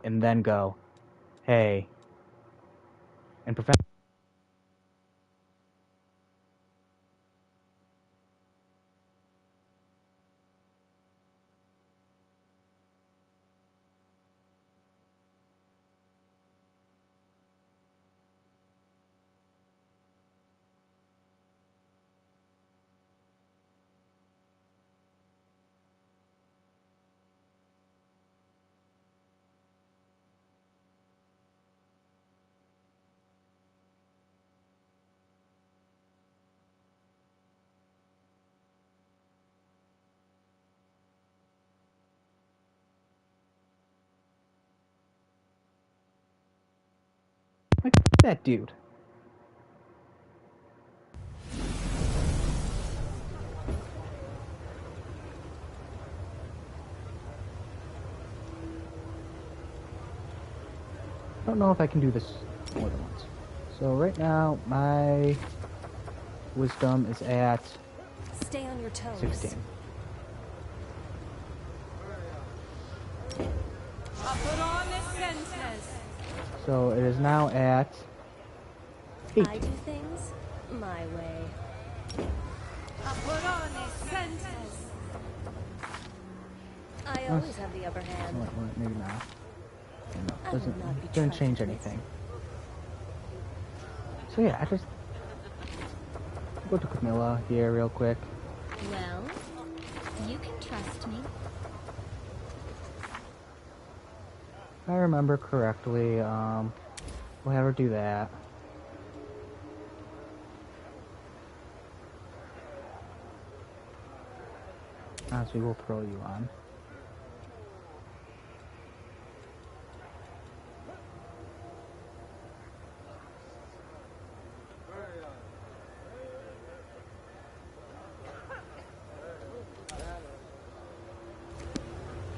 and then go, hey, and prevent. Like that dude. I don't know if I can do this more than once. So right now, my wisdom is at Stay on your toes. 16. So it is now at 8. I do things my way. I always have the upper hand. Well, maybe not. No, I will not be doesn't trifled change with. anything. So yeah, I just go to Camilla here real quick. Well, you can trust me. If I remember correctly, we'll have her do that. Honestly, we'll throw you on.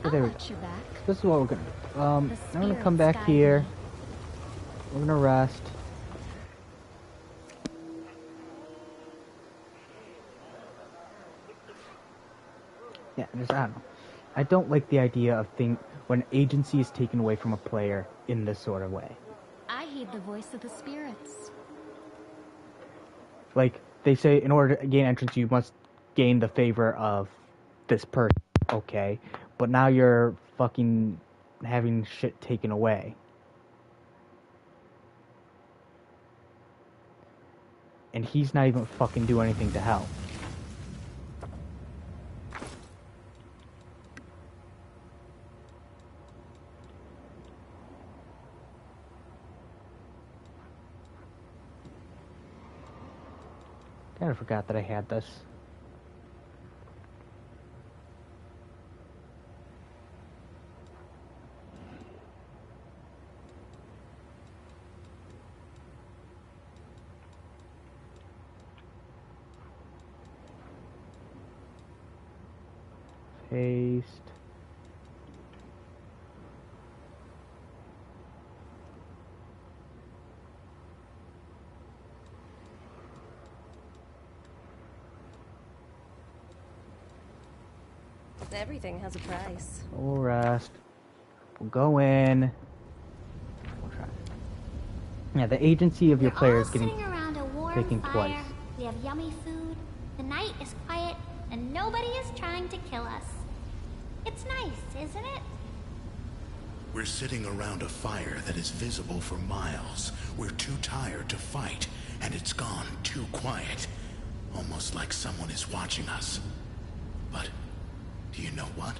So there we go. Watch your back. This is what we're gonna do. I'm gonna come spirits back guide here. me. We're gonna rest. Yeah, just, I don't know. I don't like the idea of when agency is taken away from a player in this sort of way. I heed the voice of the spirits. Like, they say in order to gain entrance, you must gain the favor of this person. Okay. But now you're fucking having shit taken away. And he's not even fucking do anything to help. Kinda forgot that I had this. Paste. Everything has a price. We'll rest. We'll go in. We'll try. Yeah, the agency of your player is getting sitting around a warm taken fire. twice. We have yummy food. The night is quiet, and nobody is trying to kill us. It's nice, isn't it? We're sitting around a fire that is visible for miles. We're too tired to fight, and it's gone too quiet. Almost like someone is watching us. But, do you know what?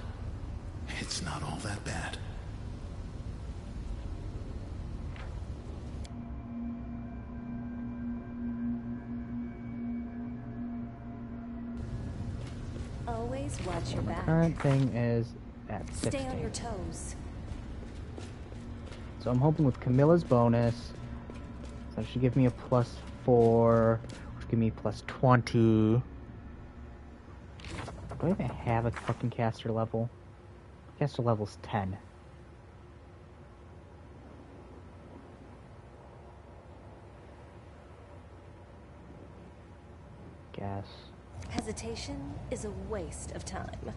It's not all that bad. Always watch your back. Current thing is at 16. Stay on your toes. So I'm hoping with Camilla's bonus, so she give me a +4, which give me +20. Do I even have a fucking caster level? Caster level's 10. Guess. Hesitation is a waste of time.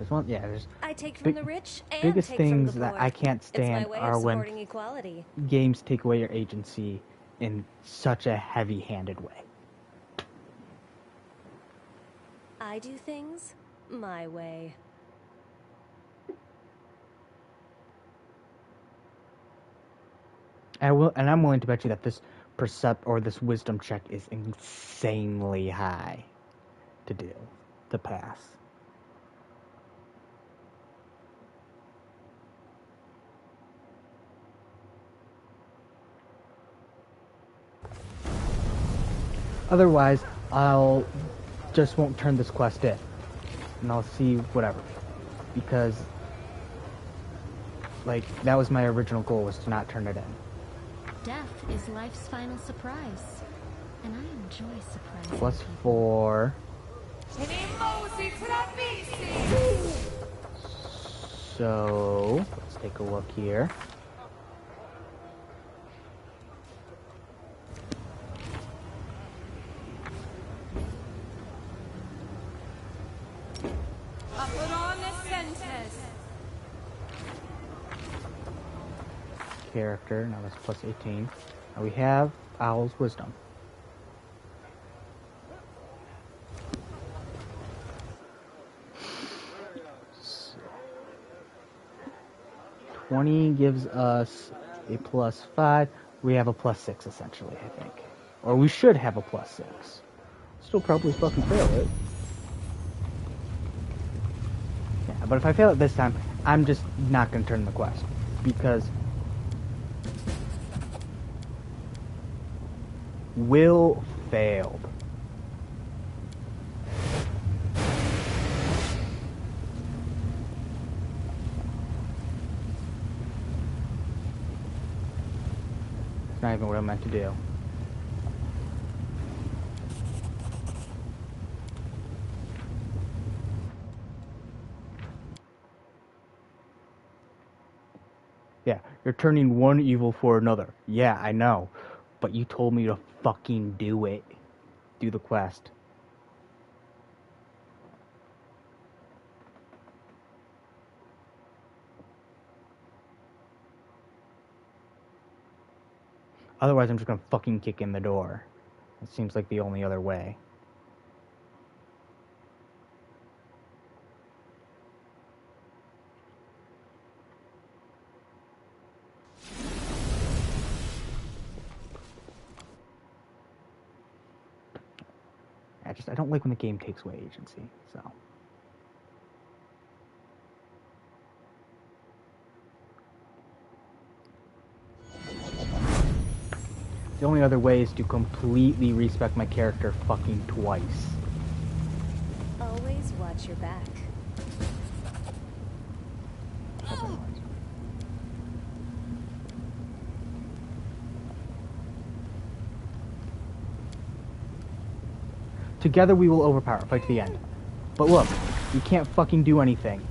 There's I take from big, the rich and biggest take from the things that poor. I can't It's my stand way are of when supporting equality. games take away your agency in such a heavy-handed way. I do things my way. And I'm willing to bet you that this this wisdom check is insanely high to pass. Otherwise, I'll just won't turn this quest in, and I'll see whatever, because like that was my original goal, was to not turn it in. Death is life's final surprise, and I enjoy surprises. Plus 4. So let's take a look here. Character, now that's plus 18. Now we have Owl's Wisdom. So, 20 gives us a plus 5. We have a plus 6 essentially, I think. Or we should have a plus 6. Still probably fucking fail it. Yeah, but if I fail it this time, I'm just not going to turn the quest. Because Will failed. It's not even what I meant to do. Yeah, you're turning one evil for another. Yeah, I know. But you told me to fucking do it. Do the quest. Otherwise, I'm just gonna fucking kick in the door. It seems like the only other way. I don't like when the game takes away agency, so. The only other way is to completely respec my character fucking twice. Always watch your back. Together we will overpower, fight to the end. But look, you can't fucking do anything.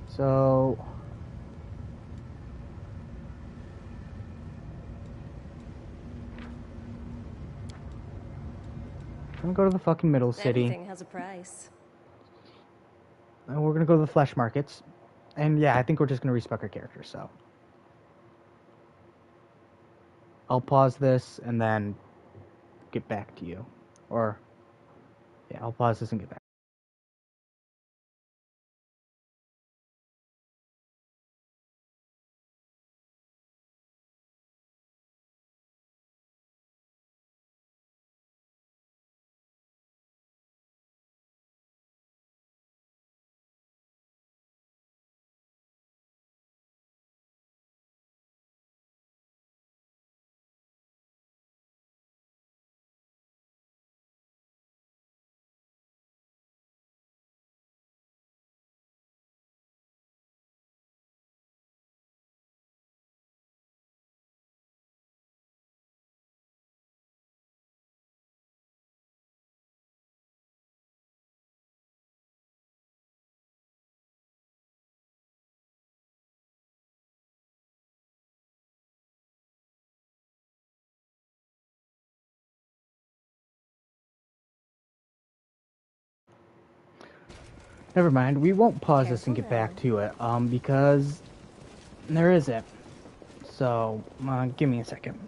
So... I'm gonna go to the fucking middle city. Everything has a price. And we're gonna go to the flesh markets. And yeah, I think we're just gonna respec our character, so. I'll pause this and then get back to you. Or, yeah, I'll pause this and get back. Never mind. We won't pause this and Careful get back now. to it. Because there isn't. So, give me a second.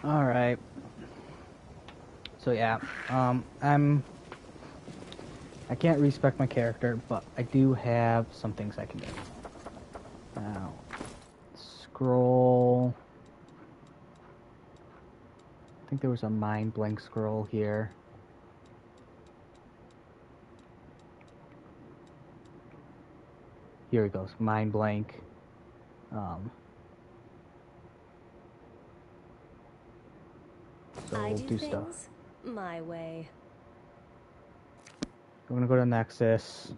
Alright. So yeah, I can't respec my character, but I do have some things I can do. Now, scroll. I think there was a mind blank scroll here. Here it goes, mind blank. So I we'll do do stuff. things my way. We're gonna go to Nexus.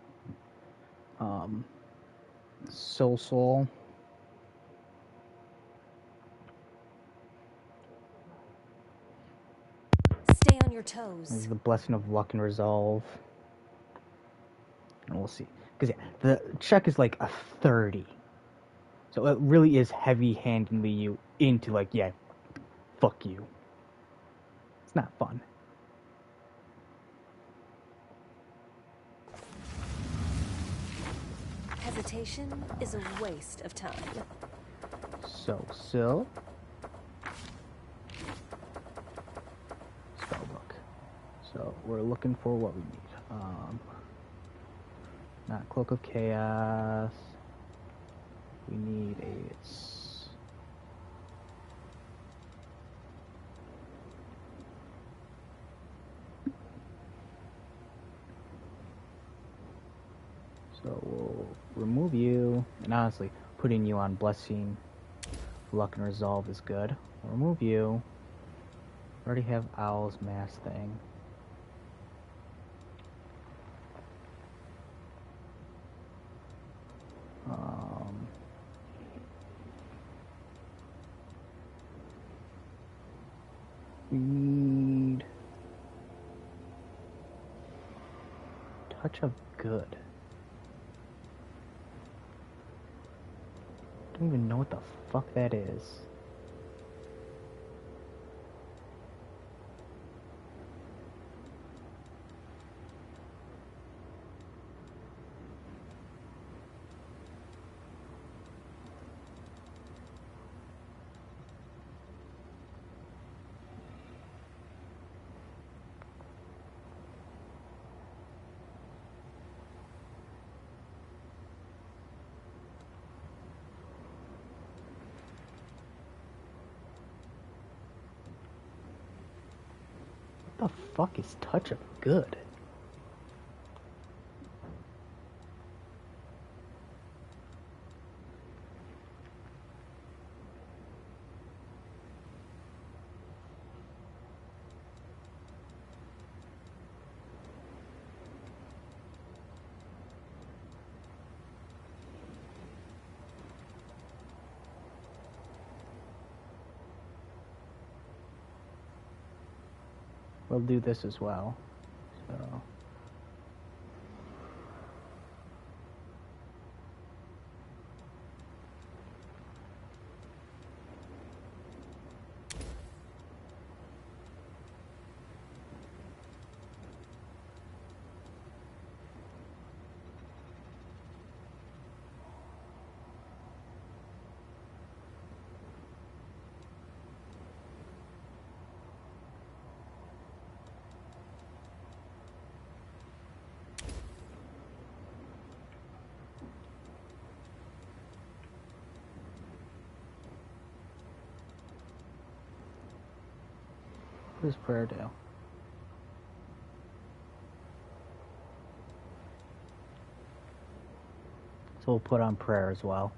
Soul. Stay on your This toes. is the Blessing of Luck and Resolve. And we'll see. Because yeah, the check is like a 30. So it really is heavy-handedly you into like, yeah, fuck you. It's not fun. Hesitation is a waste of time. So, spellbook. So we're looking for what we need. Not Cloak of Chaos. We need a... So we'll remove you, and honestly, putting you on Blessing, Luck, and Resolve is good. We'll remove you. Already have Owl's Mass thing. We need Touch of Good. Don't even know what the fuck that is. What the fuck is Touch of Good? we'll do this as well. So. What does prayer do? So we'll put on prayer as well.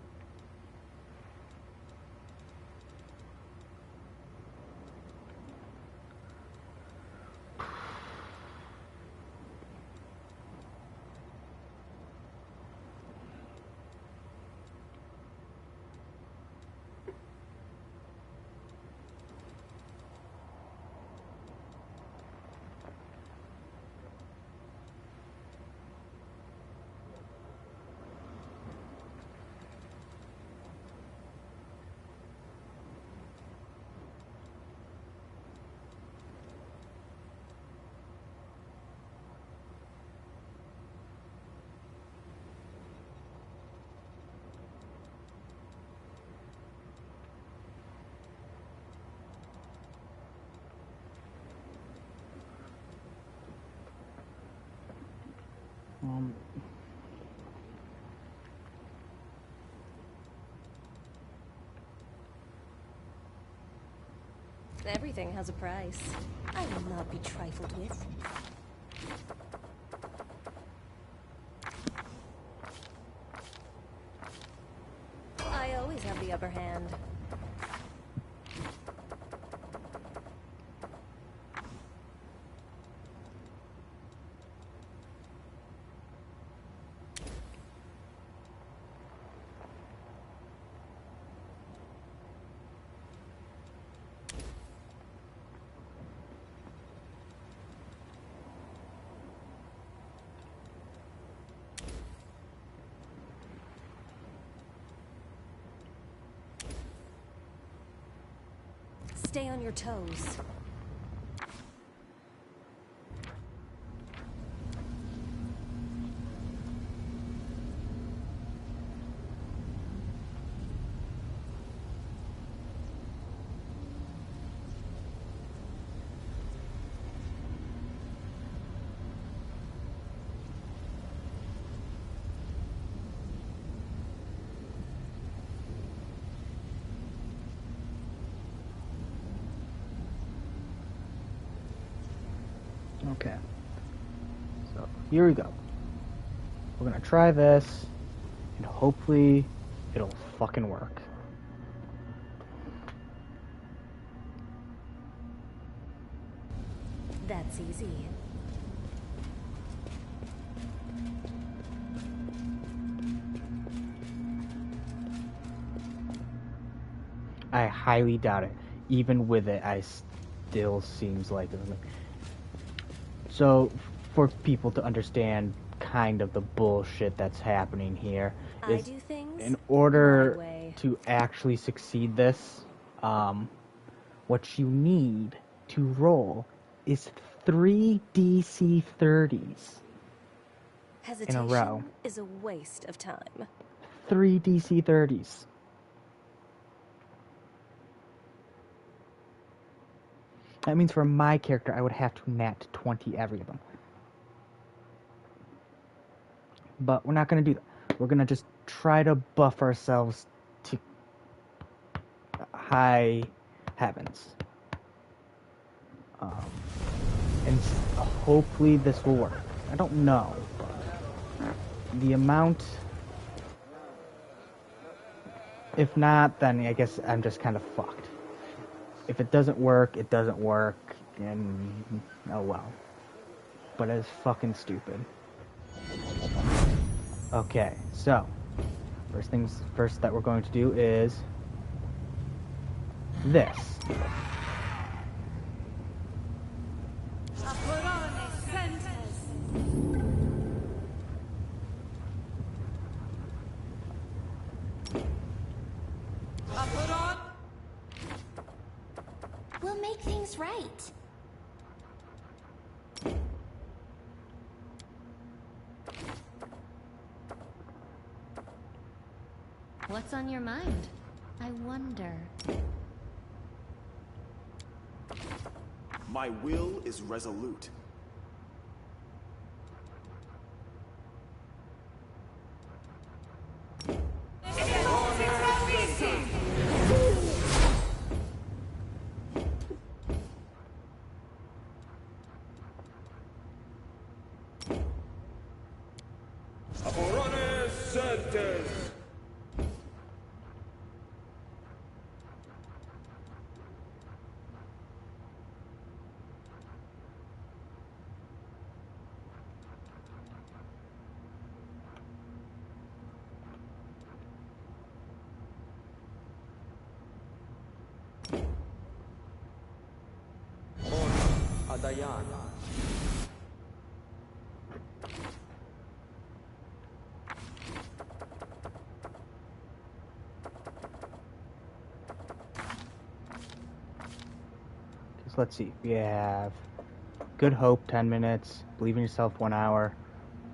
Everything has a price. I will not be trifled with. I always have the upper hand. Stay on your toes. Okay. So here we go. We're gonna try this, and hopefully it'll fucking work. That's easy. I highly doubt it. Even with it, I still seems like it. So, for people to understand kind of the bullshit that's happening here, I do things in my order way. to actually succeed this, what you need to roll is 3 DC 30s in a row. Hesitation is a waste of time. 3 DC 30s. That means for my character, I would have to nat 20 every of them. But we're not going to do that. We're going to just try to buff ourselves to high heavens. And hopefully this will work. I don't know. The amount... If not, then I guess I'm just kind of fucked. If it doesn't work, it doesn't work, and oh well. But it's fucking stupid. Okay, so first things first that we're going to do is this. this right. What's on your mind? I wonder. My will is resolute. Adayana. Because let's see. We have Good Hope, 10 minutes. Believe in Yourself, 1 hour.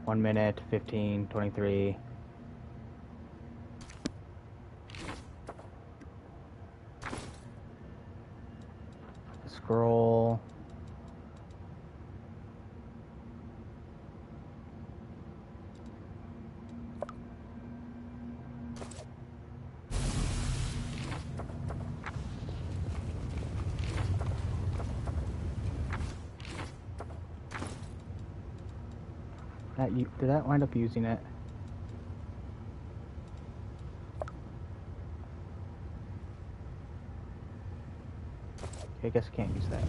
1 minute, 15, 23. Scroll. Did that wind up using it? Okay, I guess I can't use that.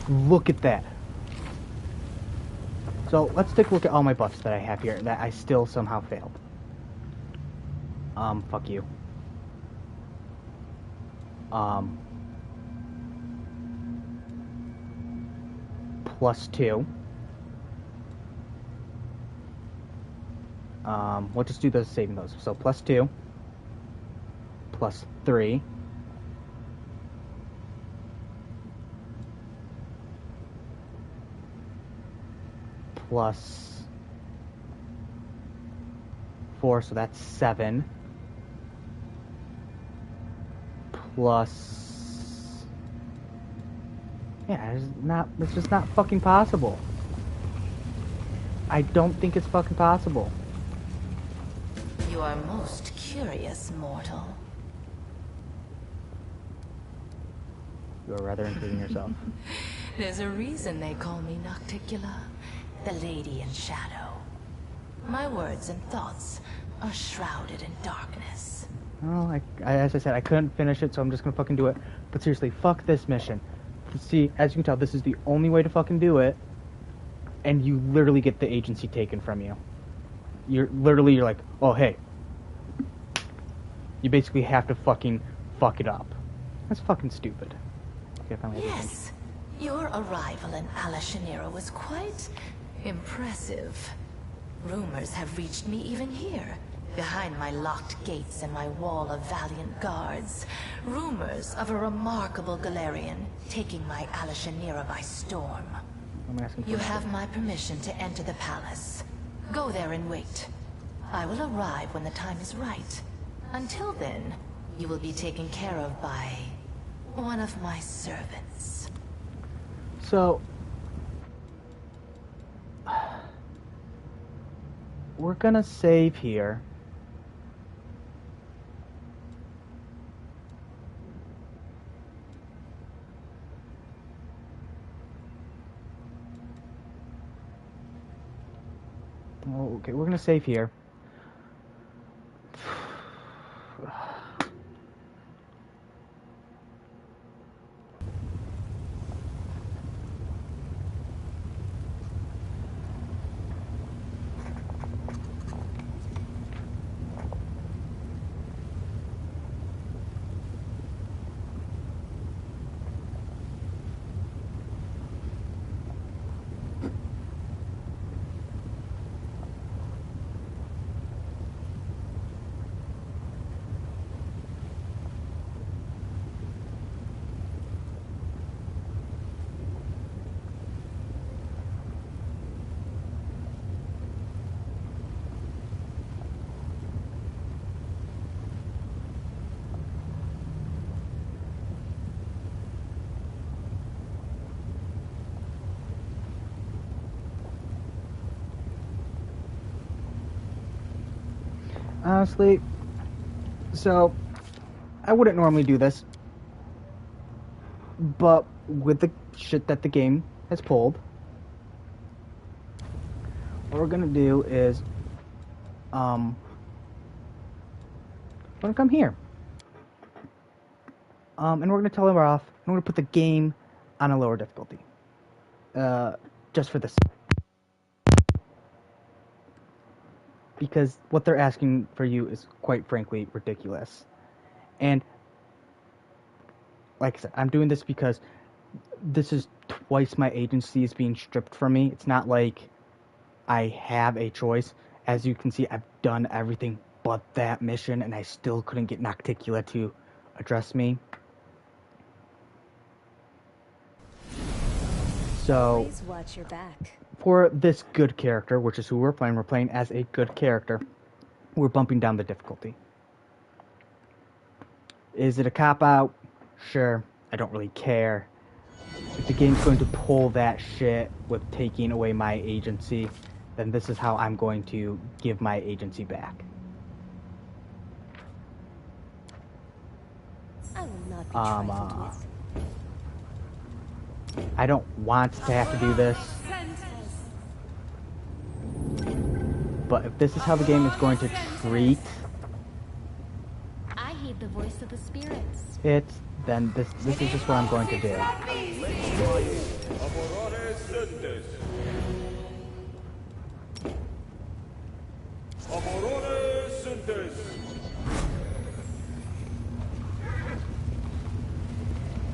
Look at that. So let's take a look at all my buffs that I have here that I still somehow failed. Fuck you. +2. We'll just do those, saving those. So +2, +3, +4, so that's 7. Plus, yeah, it's just not fucking possible. I don't think it's fucking possible. You are most curious, mortal. You are rather including yourself. There's a reason they call me Nocticula, the Lady in Shadow. My words and thoughts are shrouded in darkness. Well, as I said, I couldn't finish it, so I'm just gonna fucking do it. But seriously, fuck this mission. See, as you can tell, this is the only way to fucking do it, and you literally get the agency taken from you. You're like, oh hey. You basically have to fucking fuck it up. That's fucking stupid. Okay, I finally have Yes, your arrival in Alashanira was quite impressive. Rumors have reached me even here, behind my locked gates and my wall of valiant guards. Rumors of a remarkable Galarian taking my Alashanira by storm. I'm asking for You have my permission to enter the palace. Go there and wait. I will arrive when the time is right. Until then, you will be taken care of by one of my servants. So, we're gonna save here. Okay, we're gonna save here. Honestly, so I wouldn't normally do this, but with the shit that the game has pulled, what we're gonna do is, we're gonna come here, and we're gonna tell them off, and we're gonna put the game on a lower difficulty, just for this, because what they're asking for you is quite frankly ridiculous, and like I said, I'm doing this because this is twice my agency is being stripped from me. It's not like I have a choice. As you can see, I've done everything but that mission, and I still couldn't get Nocticula to address me. So, Always watch your back. for this good character, which is who we're playing as a good character, we're bumping down the difficulty. Is it a cop-out? Sure, I don't really care. If the game's going to pull that shit with taking away my agency, then this is how I'm going to give my agency back. I will not be trifled with. I don't want to have to do this, but if this is how the game is going to treat I heed the voice of the spirits. it, then this is just what I'm going to do.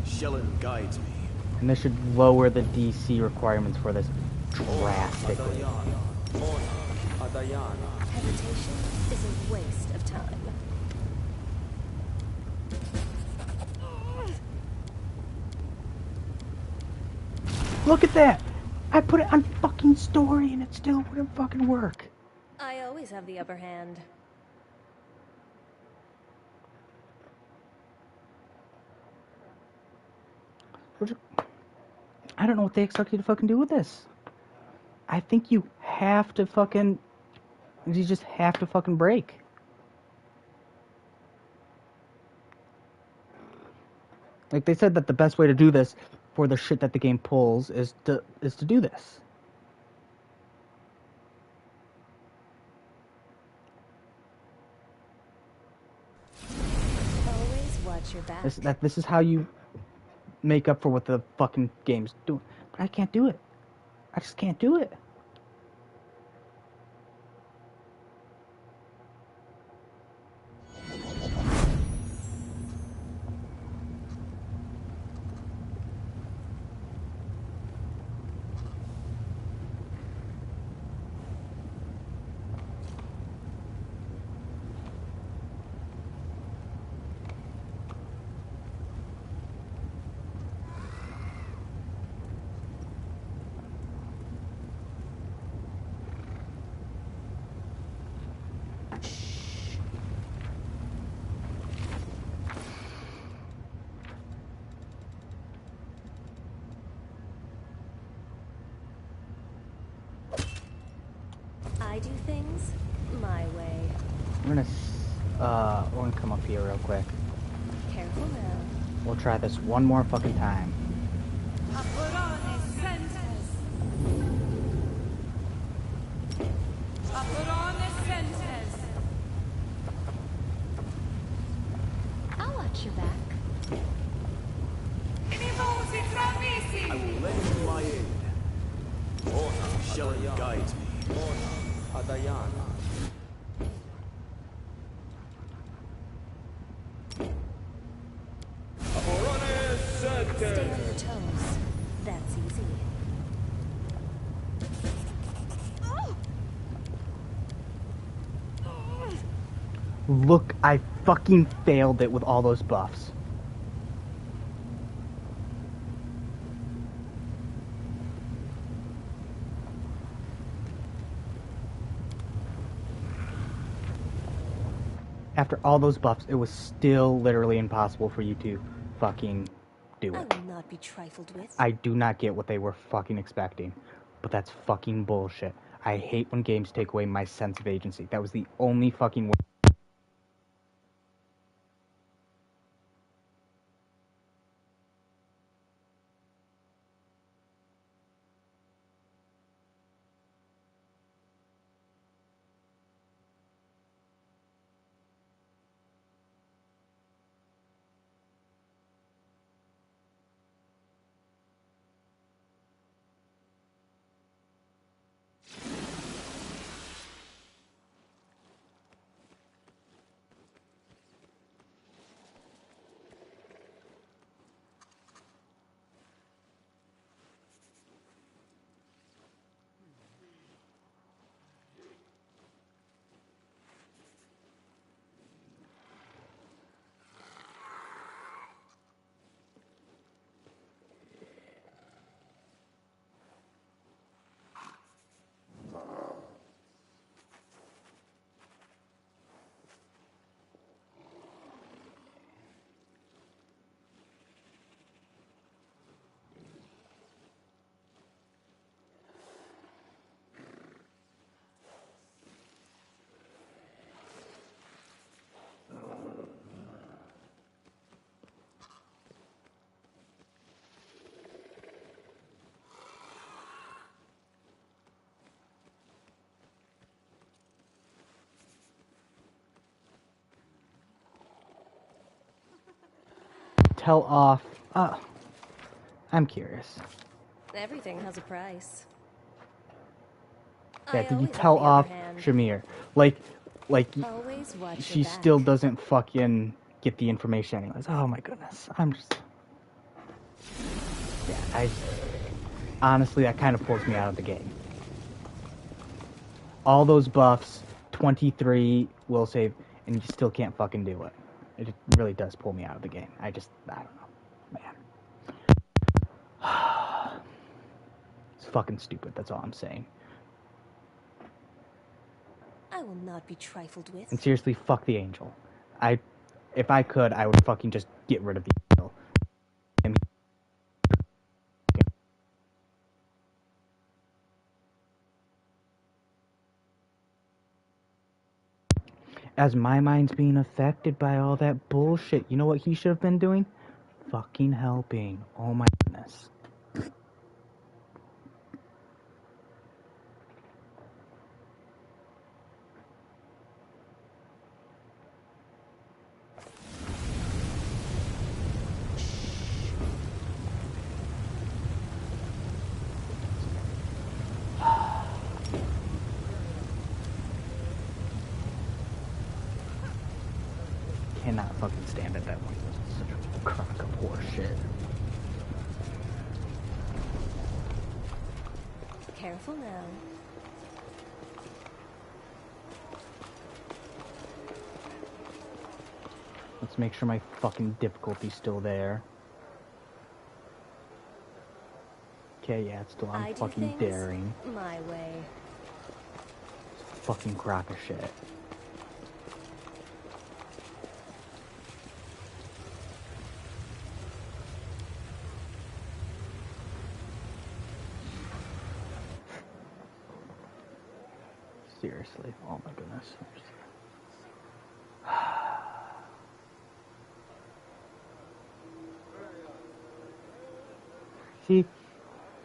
Shellen guides me. And this should lower the DC requirements for this drastically. Hesitation is a waste of time. Look at that! I put it on fucking story and it still wouldn't fucking work. I always have the upper hand. I don't know what they expect you to fucking do with this. I think you have to fucking... You just have to fucking break. Like, they said that the best way to do this for the shit that the game pulls is to do this. Always watch your back. This is how you make up for what the fucking game's doing. But I can't do it. I just can't do it. I do things my way. We're gonna come up here real quick. Careful now. We'll try this one more fucking time. I'll watch your back. I will lend you my aid. Shellen guides me. Stay on your toes. That's easy. Look, I fucking failed it with all those buffs. After all those buffs, it was still literally impossible for you to fucking do I it. will not be trifled with. I do not get what they were fucking expecting, but that's fucking bullshit. I hate when games take away my sense of agency. That was the only fucking way tell off? I'm curious. Everything has a price. Yeah, I did you always, tell on the other off hand, Shamir? Like always watch she your back. still doesn't fucking get the information anyways. Oh my goodness. I'm just... Yeah, honestly, that kind of pulls me out of the game. All those buffs, 23 will save, and you still can't fucking do it. It really does pull me out of the game. I don't know. Man. It's fucking stupid, that's all I'm saying. I will not be trifled with. And seriously, fuck the angel. If I could, I would fucking just get rid of the angel. As my mind's being affected by all that bullshit, you know what he should have been doing? Fucking helping. Oh my goodness. Cannot fucking stand it that way. It's such a crock of horse shit. Careful now. Let's make sure my fucking difficulty's still there. Okay, yeah, it's still on fucking daring. My way. Fucking crock of shit. Seriously, oh my goodness. See,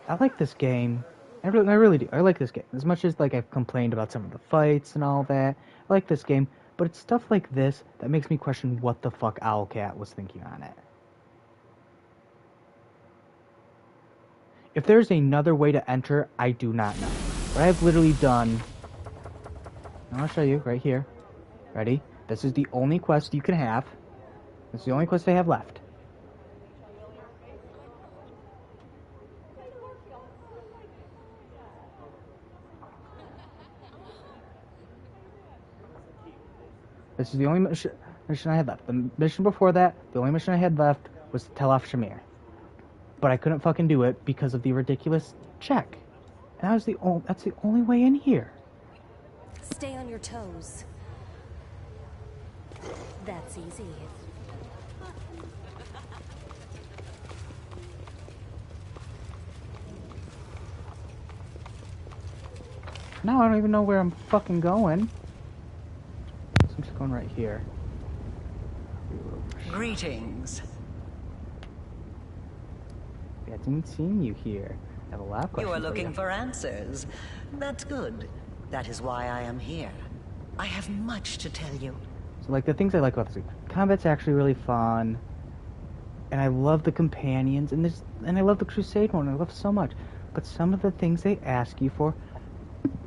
I like this game. I really do. I like this game. As much as like I've complained about some of the fights and all that, I like this game. But it's stuff like this that makes me question what the fuck Owlcat was thinking on it. If there's another way to enter, I do not know. What I've literally done... I'll show you right here. Ready? This is the only quest you can have. This is the only quest I have left. This is the only mission I had left. The mission before that, the only mission I had left was to tell off Shamir. But I couldn't fucking do it because of the ridiculous check. And that's the only way in here. Stay on your toes. That's easy. Now I don't even know where I'm fucking going. So I'm just going right here. Greetings. I haven't seen you here. I have a lot of questions. You are looking for answers. That's good. That is why I am here. I have much to tell you. So, like, the things I like about this game, combat's actually really fun, and I love the companions, and I love the Crusade one. I love so much, but some of the things they ask you for,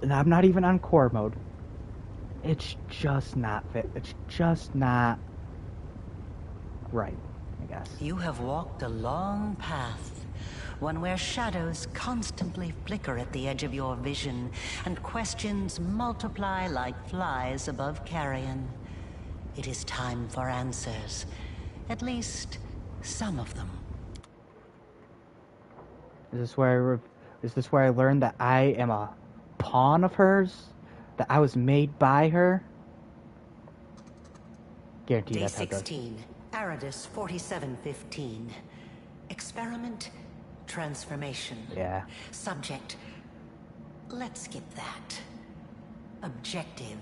and I'm not even on core mode. It's just not fit. It's just not right, I guess. You have walked a long path. One where shadows constantly flicker at the edge of your vision, and questions multiply like flies above carrion. It is time for answers. At least, some of them. Is this where I learned that I am a pawn of hers? That I was made by her? Guaranteed Day that's how it goes. 16, Aradis 4715. Experiment, transformation. Yeah. Subject, let's skip that. Objective,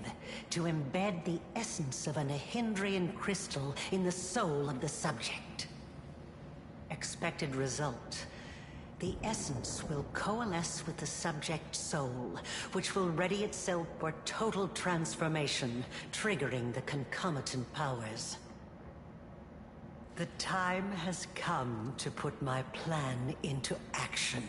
to embed the essence of an Ahindrian crystal in the soul of the subject. Expected result, the essence will coalesce with the subject's soul, which will ready itself for total transformation, triggering the concomitant powers. The time has come to put my plan into action.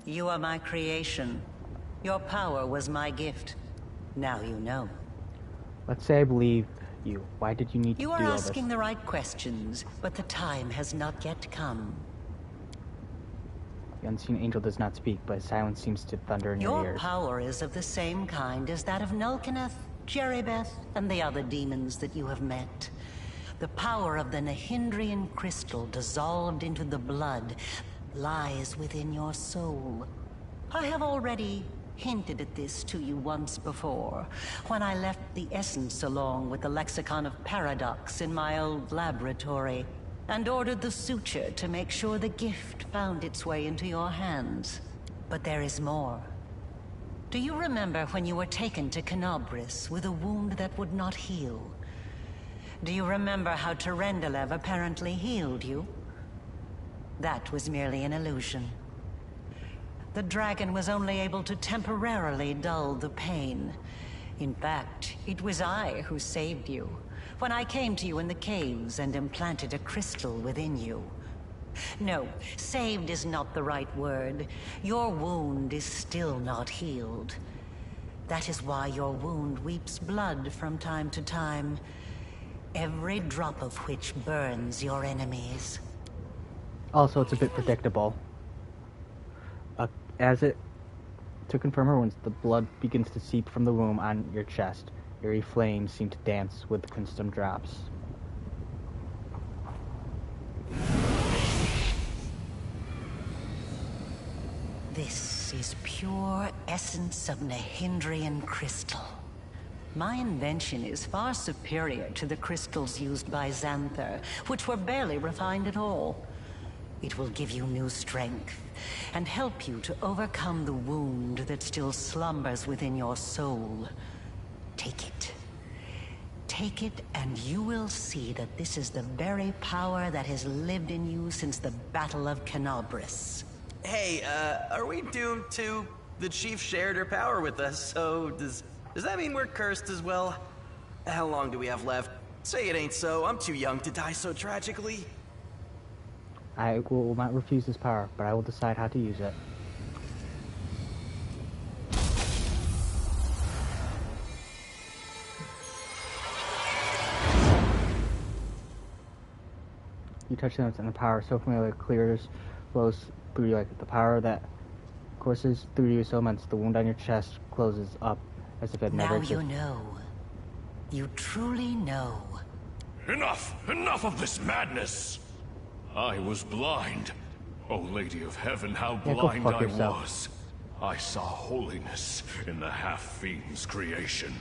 You are my creation. Your power was my gift. Now you know. Let's say I believe you. Why did you need to You do are all this? asking the right questions, but the time has not yet come. The unseen angel does not speak, but silence seems to thunder in your Your ears. power is of the same kind as that of Nulkeneth, Jeribeth, and the other demons that you have met. The power of the Nahindrian crystal dissolved into the blood lies within your soul. I have already hinted at this to you once before, when I left the essence along with the lexicon of paradox in my old laboratory, and ordered the suture to make sure the gift found its way into your hands. But there is more. Do you remember when you were taken to Canobris with a wound that would not heal? Do you remember how Terendelev apparently healed you? That was merely an illusion. The dragon was only able to temporarily dull the pain. In fact, it was I who saved you, when I came to you in the caves and implanted a crystal within you. No, saved is not the right word. Your wound is still not healed. That is why your wound weeps blood from time to time, every drop of which burns your enemies. Also, it's a bit predictable. To confirm her wounds, the blood begins to seep from the wound on your chest. Eerie flames seem to dance with the crystal drops. This is pure essence of Nahindrian crystal. My invention is far superior to the crystals used by Xanther, which were barely refined at all. It will give you new strength, and help you to overcome the wound that still slumbers within your soul. Take it. Take it, and you will see that this is the very power that has lived in you since the Battle of Canobris. Hey, are we doomed to? The chief shared her power with us, so does that mean we're cursed as well? How long do we have left? Say it ain't so. I'm too young to die so tragically. I will not refuse this power, but I will decide how to use it. You touch them and the power so familiar clears, flows through you like the power that courses through you so immense the wound on your chest closes up as if it never Now existed. you know. You truly know. Enough! Enough of this madness! I was blind. O Lady of Heaven, how Yeah, go blind fuck I yourself. was. I saw holiness in the half-fiend's creation.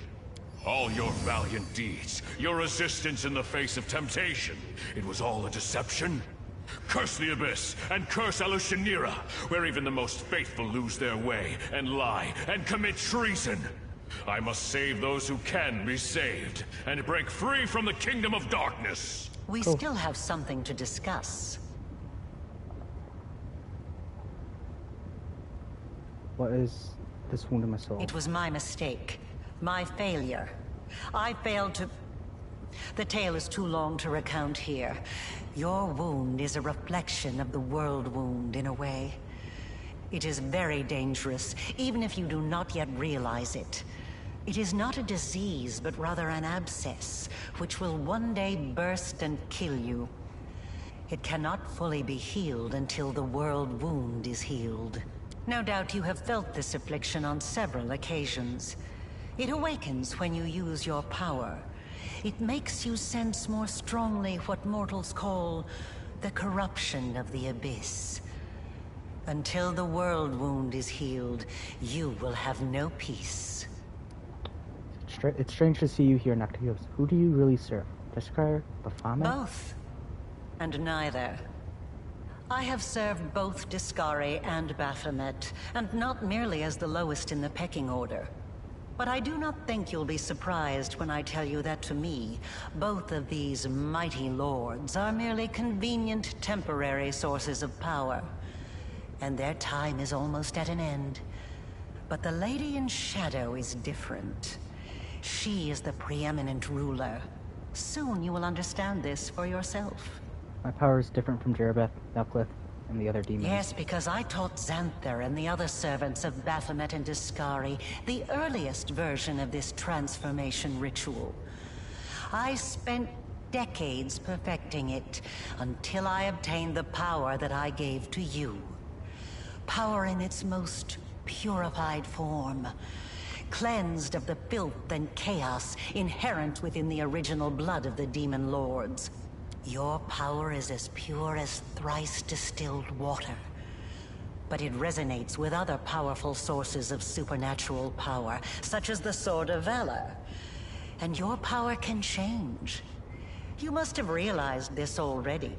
All your valiant deeds, your resistance in the face of temptation, it was all a deception? Curse the Abyss, and curse Alushanira, where even the most faithful lose their way, and lie, and commit treason! I must save those who can be saved, and break free from the kingdom of darkness! We still have something to discuss. What is this wound in my soul? It was my mistake. My failure. I failed to... The tale is too long to recount here. Your wound is a reflection of the world wound, in a way. It is very dangerous, even if you do not yet realize it. It is not a disease, but rather an abscess, which will one day burst and kill you. It cannot fully be healed until the world wound is healed. No doubt you have felt this affliction on several occasions. It awakens when you use your power. It makes you sense more strongly what mortals call the corruption of the Abyss. Until the world wound is healed, you will have no peace. It's strange to see you here, Noctios. Who do you really serve? Deskar? Baphomet? Both. And neither. I have served both Discari and Baphomet, and not merely as the lowest in the pecking order. But I do not think you'll be surprised when I tell you that to me, both of these mighty lords are merely convenient temporary sources of power. And their time is almost at an end. But the Lady in Shadow is different. She is the preeminent ruler. Soon you will understand this for yourself. My power is different from Jerebeth, Nuclith, and the other demons. Yes, because I taught Xanther and the other servants of Baphomet and Discari the earliest version of this transformation ritual. I spent decades perfecting it until I obtained the power that I gave to you. Power in its most purified form, cleansed of the filth and chaos inherent within the original blood of the demon lords. Your power is as pure as thrice distilled water, but it resonates with other powerful sources of supernatural power, such as the Sword of Valor. And your power can change. You must have realized this already.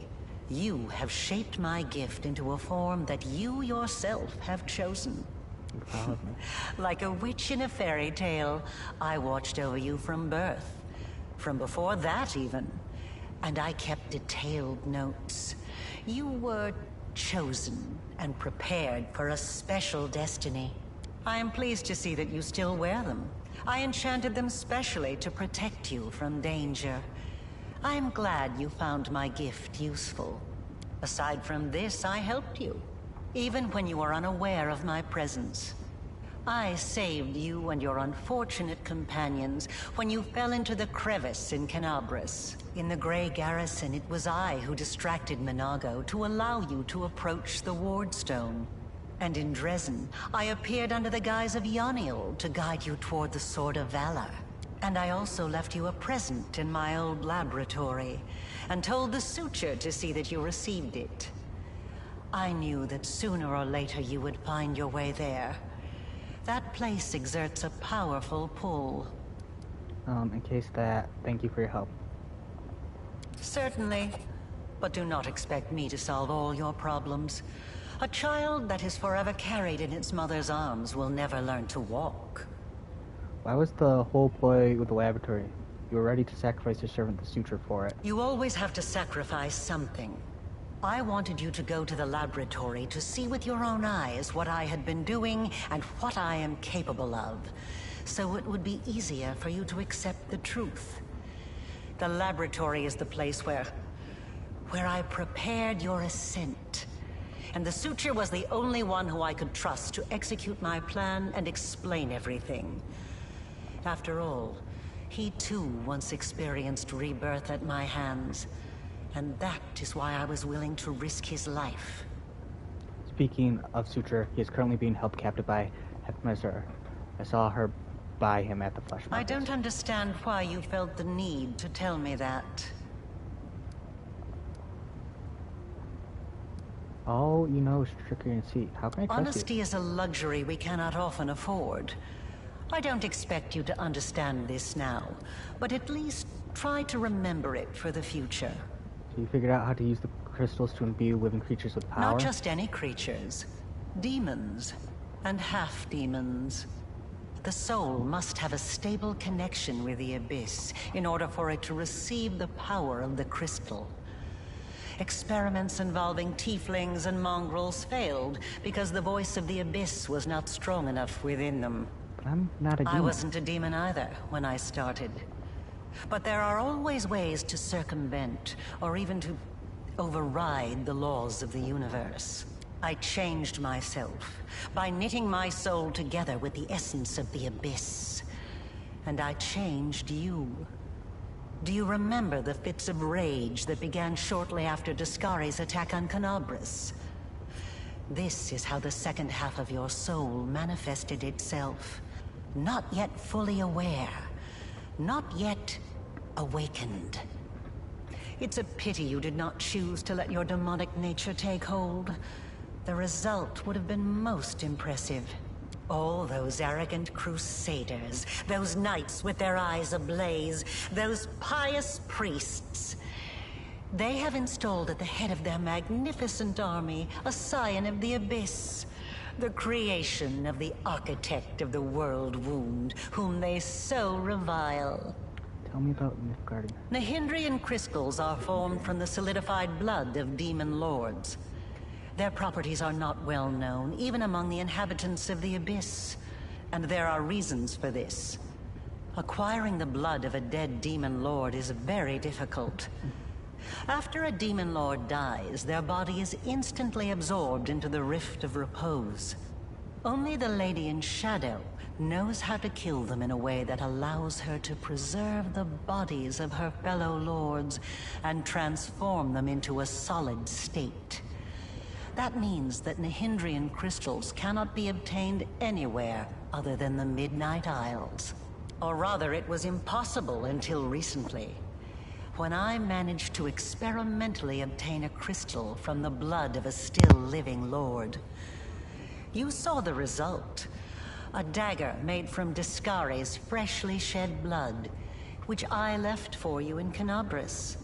You have shaped my gift into a form that you yourself have chosen. Like a witch in a fairy tale, I watched over you from birth. From before that, even. And I kept detailed notes. You were chosen and prepared for a special destiny. I am pleased to see that you still wear them. I enchanted them specially to protect you from danger. I am glad you found my gift useful. Aside from this, I helped you, even when you were unaware of my presence. I saved you and your unfortunate companions when you fell into the crevice in Canabras. In the Grey Garrison, it was I who distracted Minago to allow you to approach the Wardstone. And in Dresden, I appeared under the guise of Yoniel to guide you toward the Sword of Valor. And I also left you a present in my old laboratory, and told the Suture to see that you received it. I knew that sooner or later you would find your way there. That place exerts a powerful pull. In case that, thank you for your help. Certainly, but do not expect me to solve all your problems. A child that is forever carried in its mother's arms will never learn to walk. Why was the whole ploy with the laboratory? You were ready to sacrifice your servant the Suture for it. You always have to sacrifice something. I wanted you to go to the laboratory to see with your own eyes what I had been doing and what I am capable of, so it would be easier for you to accept the truth. The laboratory is the place where I prepared your ascent. And the Suture was the only one who I could trust to execute my plan and explain everything. After all, he too once experienced rebirth at my hands. And that is why I was willing to risk his life. Speaking of Suture, he is currently being held captive by Hepmezar. I saw her buy him at the flesh market. I don't understand why you felt the need to tell me that. All you know is trickery and deceit. How can I trust Honesty you? is a luxury we cannot often afford. I don't expect you to understand this now, but at least try to remember it for the future. So you figured out how to use the crystals to imbue living creatures with power? Not just any creatures. Demons. And half-demons. The soul must have a stable connection with the Abyss in order for it to receive the power of the crystal. Experiments involving tieflings and mongrels failed because the voice of the Abyss was not strong enough within them. But I'm not a demon. I wasn't a demon either when I started. But there are always ways to circumvent, or even to override the laws of the universe. I changed myself by knitting my soul together with the essence of the Abyss. And I changed you. Do you remember the fits of rage that began shortly after Discari's attack on Canabras? This is how the second half of your soul manifested itself. Not yet fully aware. Not yet awakened. It's a pity you did not choose to let your demonic nature take hold. The result would have been most impressive. All those arrogant crusaders, those knights with their eyes ablaze, those pious priests. They have installed at the head of their magnificent army a scion of the Abyss, The creation of the architect of the world wound, whom they so revile. Tell me about Nilfgaardi. Nihindrian crystals are formed from the solidified blood of demon lords. Their properties are not well known, even among the inhabitants of the Abyss. And there are reasons for this. Acquiring the blood of a dead demon lord is very difficult. After a demon lord dies, their body is instantly absorbed into the Rift of Repose. Only the Lady in Shadow knows how to kill them in a way that allows her to preserve the bodies of her fellow lords and transform them into a solid state. That means that Nihindrian crystals cannot be obtained anywhere other than the Midnight Isles. Or rather, it was impossible until recently, when I managed to experimentally obtain a crystal from the blood of a still living lord. You saw the result. A dagger made from Discare's freshly shed blood, which I left for you in Canabris.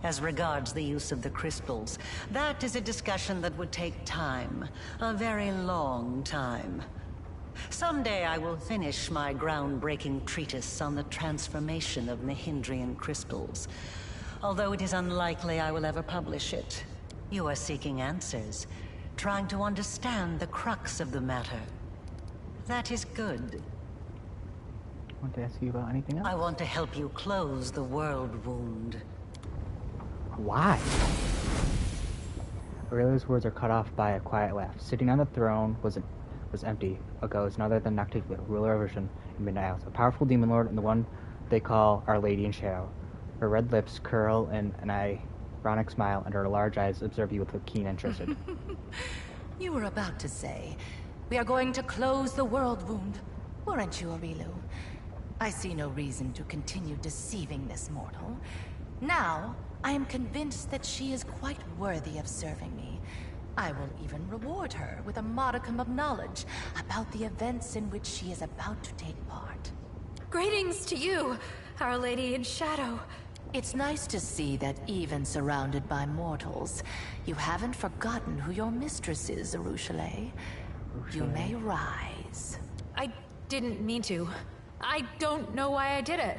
As regards the use of the crystals, that is a discussion that would take time, a very long time. Someday I will finish my groundbreaking treatise on the transformation of Nihindrian crystals, although it is unlikely I will ever publish it. You are seeking answers, trying to understand the crux of the matter. That is good. Want to ask you about anything else? I want to help you close the world wound. Why? Aurelia's words are cut off by a quiet laugh. Sitting on the throne was empty. A ghost, none other than Noctiglia, ruler of Vision in Midnight Isles, a powerful demon lord, and the one they call Our Lady in Shadow. Her red lips curl in an ironic smile, and her large eyes observe you with a keen interest. You were about to say, we are going to close the world wound, weren't you, Aurilu? I see no reason to continue deceiving this mortal. Now, I am convinced that she is quite worthy of serving me. I will even reward her with a modicum of knowledge about the events in which she is about to take part. Greetings to you, Our Lady in Shadow. It's nice to see that even surrounded by mortals, you haven't forgotten who your mistress is, Arushale. You may rise. I didn't mean to. I don't know why I did it.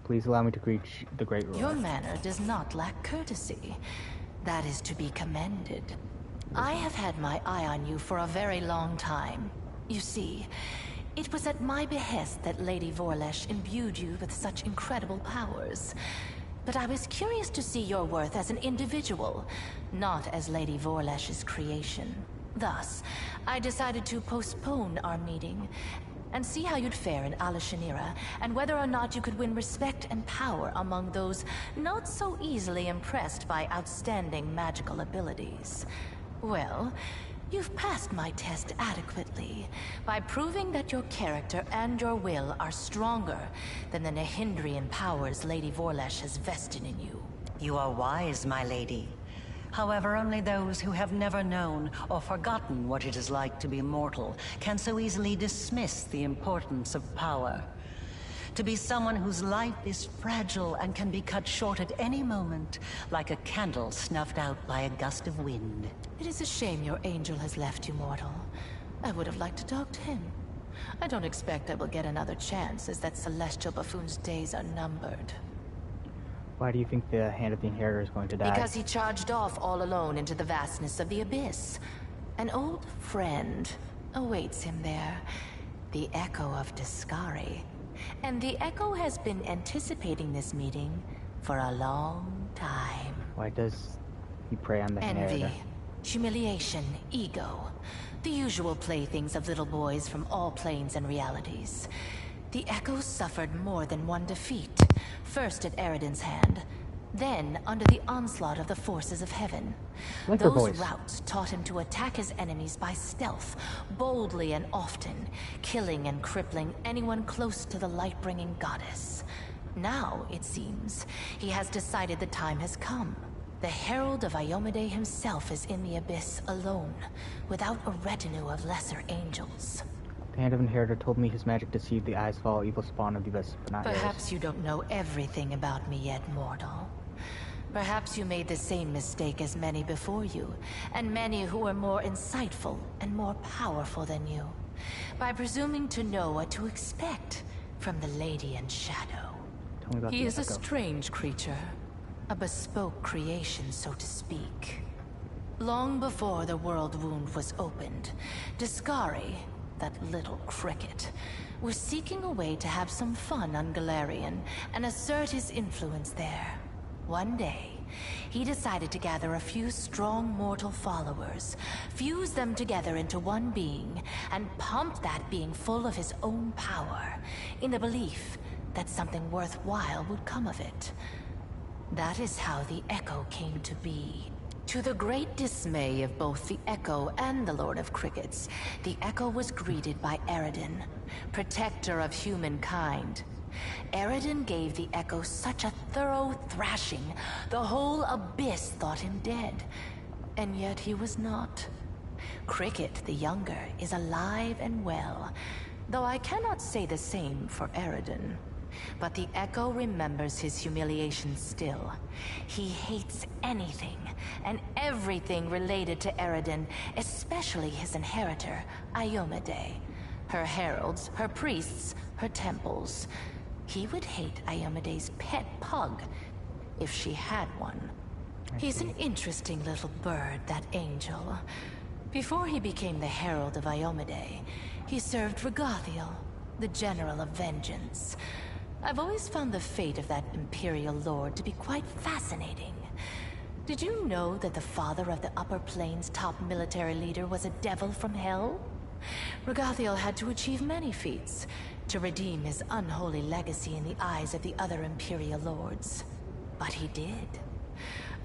Please allow me to greet the Great Ruler. Your manner does not lack courtesy. That is to be commended. I have had my eye on you for a very long time. You see, it was at my behest that Lady Vorlesh imbued you with such incredible powers. But I was curious to see your worth as an individual, not as Lady Vorlesh's creation. Thus, I decided to postpone our meeting and see how you'd fare in Alashanira, and whether or not you could win respect and power among those not so easily impressed by outstanding magical abilities. Well, you've passed my test adequately, by proving that your character and your will are stronger than the Nihindrian powers Lady Vorlesh has vested in you. You are wise, my lady. However, only those who have never known or forgotten what it is like to be mortal can so easily dismiss the importance of power. To be someone whose life is fragile and can be cut short at any moment, like a candle snuffed out by a gust of wind. It is a shame your angel has left you, mortal. I would have liked to talk to him. I don't expect I will get another chance, as that celestial buffoon's days are numbered. Why do you think the Hand of the Inheritor is going to die? Because he charged off all alone into the vastness of the Abyss. An old friend awaits him there. The Echo of Discare. And the Echo has been anticipating this meeting for a long time. Why does he prey on the Envy, Inheritor? humiliation, ego. The usual playthings of little boys from all planes and realities. The Echo suffered more than one defeat. First at Eridan's hand, then under the onslaught of the forces of heaven. Like her Those voice. routes taught him to attack his enemies by stealth, boldly and often, killing and crippling anyone close to the light-bringing goddess. Now, it seems, he has decided the time has come. The Herald of Iomade himself is in the Abyss alone, without a retinue of lesser angels. The Hand of Inheritor told me his magic deceived the eyes of all evil spawn of the Abyss, but not Perhaps yours. you don't know everything about me yet, mortal. Perhaps you made the same mistake as many before you, and many who were more insightful and more powerful than you, by presuming to know what to expect from the Lady in Shadow. Tell me about He the is a Echo. strange creature, a bespoke creation, so to speak. Long before the world wound was opened, Discari, that little cricket, was seeking a way to have some fun on Galarian and assert his influence there. One day, he decided to gather a few strong mortal followers, fuse them together into one being, and pump that being full of his own power, in the belief that something worthwhile would come of it. That is how the Echo came to be. To the great dismay of both the Echo and the Lord of Crickets, the Echo was greeted by Eridan, protector of humankind. Eridan gave the Echo such a thorough thrashing, the whole Abyss thought him dead. And yet he was not. Cricket, the younger, is alive and well, though I cannot say the same for Eridan. But the Echo remembers his humiliation still. He hates anything and everything related to Eridan, especially his inheritor, Iomade. Her heralds, her priests, her temples. He would hate Iomade's pet pug, if she had one. He's an interesting little bird, that angel. Before he became the Herald of Iomade, he served Regathiel, the General of Vengeance. I've always found the fate of that Imperial Lord to be quite fascinating. Did you know that the father of the Upper Plains' top military leader was a devil from hell? Regathiel had to achieve many feats to redeem his unholy legacy in the eyes of the other Imperial Lords. But he did.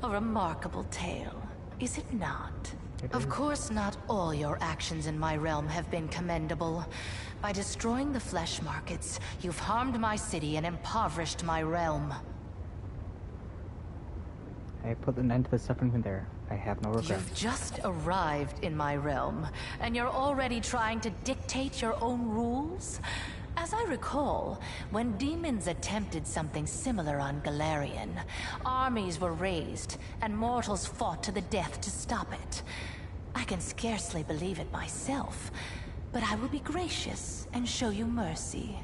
A remarkable tale, is it not? Of course, not all your actions in my realm have been commendable. By destroying the flesh markets, you've harmed my city and impoverished my realm. I put an end to the suffering from there. I have no regrets. You've just arrived in my realm, and you're already trying to dictate your own rules? As I recall, when demons attempted something similar on Galarian, armies were raised, and mortals fought to the death to stop it. I can scarcely believe it myself, but I will be gracious and show you mercy.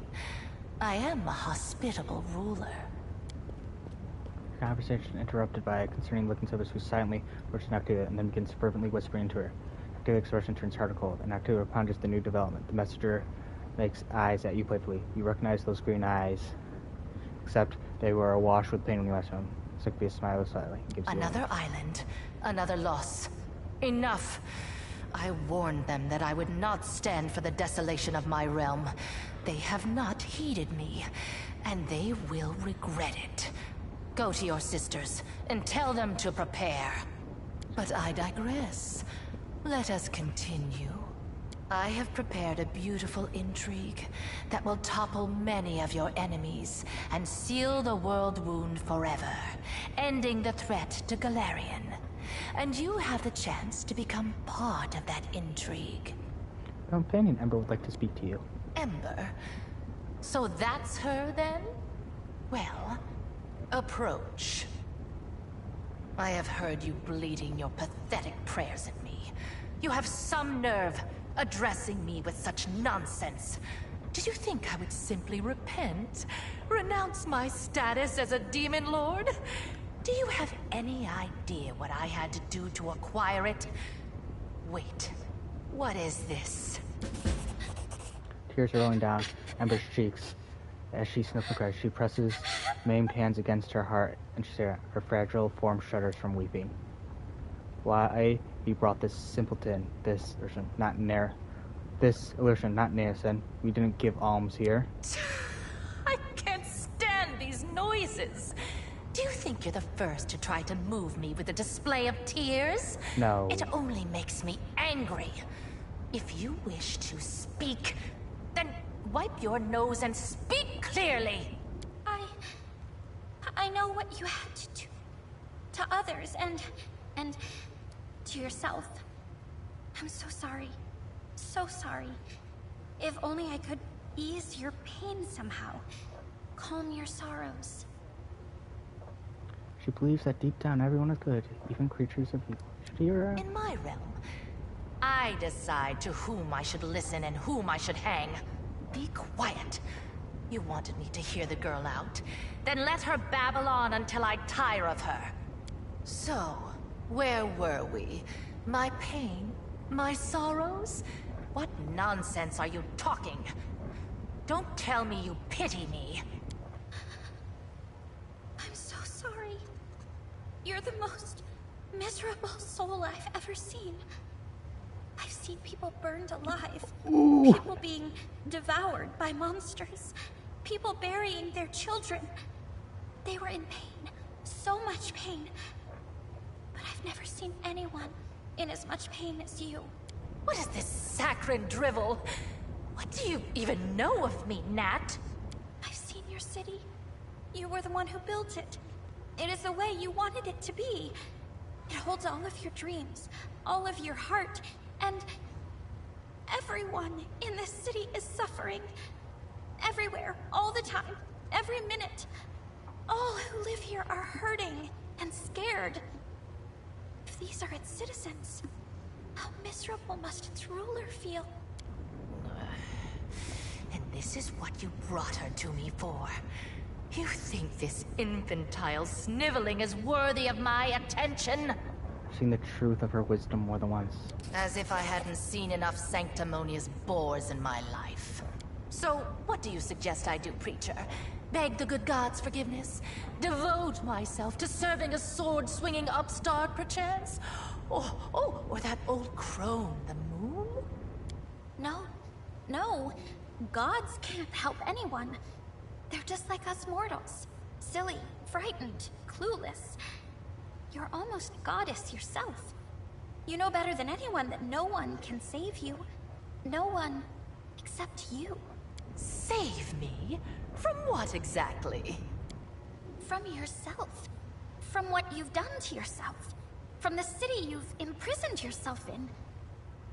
I am a hospitable ruler. Conversation interrupted by a concerning looking service who silently approaches Noctua and then begins fervently whispering into her. Noctua's expression turns hard and cold, and Noctua ponders the new development. The messenger makes eyes at you playfully. You recognize those green eyes, except they were awash with pain when you last saw them. Sickbee smiles slightly and gives you Another island, another loss. Enough. I warned them that I would not stand for the desolation of my realm. They have not heeded me, and they will regret it. Go to your sisters and tell them to prepare. But I digress. Let us continue. I have prepared a beautiful intrigue that will topple many of your enemies and seal the world wound forever, ending the threat to Galarian. And you have the chance to become part of that intrigue. Companion Ember would like to speak to you. Ember? So that's her, then? Well, approach. I have heard you bleating your pathetic prayers at me. You have some nerve addressing me with such nonsense. Did you think I would simply repent? Renounce my status as a demon lord? Do you have any idea what I had to do to acquire it? Wait, what is this? Tears are rolling down Ember's cheeks. As she sniffles and cries, she presses maimed hands against her heart, and her fragile form shudders from weeping. Why you brought this simpleton, this illusion, not Narison. We didn't give alms here. I can't stand these noises. Do you think you're the first to try to move me with a display of tears? No. It only makes me angry. If you wish to speak, then wipe your nose and speak clearly. I know what you had to do to others and to yourself. I'm so sorry. So sorry. If only I could ease your pain somehow. Calm your sorrows. She believes that deep down everyone is good, even creatures of evil. Should you hear her? In my realm, I decide to whom I should listen and whom I should hang. Be quiet. You wanted me to hear the girl out. Then let her babble on until I tire of her. So, where were we? My pain? My sorrows? What nonsense are you talking? Don't tell me you pity me. I'm so sorry. You're the most miserable soul I've ever seen. I've seen people burned alive. Ooh. People being devoured by monsters. People burying their children. They were in pain. So much pain. But I've never seen anyone in as much pain as you. What is this saccharine drivel? What do you even know of me, Nat? I've seen your city. You were the one who built it. It is the way you wanted it to be. It holds all of your dreams, all of your heart, and everyone in this city is suffering. Everywhere, all the time, every minute. All who live here are hurting and scared. If these are its citizens, how miserable must its ruler feel? And this is what you brought her to me for. You think this infantile sniveling is worthy of my attention? I've seen the truth of her wisdom more than once. As if I hadn't seen enough sanctimonious bores in my life. So, what do you suggest I do, preacher? Beg the good gods' forgiveness? Devote myself to serving a sword-swinging upstart, perchance? Or that old crone, the moon? No. Gods can't help anyone. They're just like us mortals. Silly, frightened, clueless. You're almost goddess yourself. You know better than anyone that no one can save you. No one except you. Save me? From what exactly? From yourself. From what you've done to yourself. From the city you've imprisoned yourself in.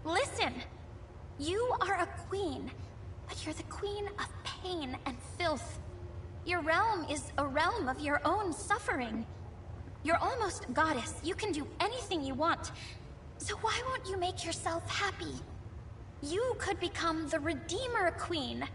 Listen! You are a queen, but you're the queen of pain and filth. Your realm is a realm of your own suffering. You're almost goddess. You can do anything you want. So why won't you make yourself happy? You could become the Redeemer Queen.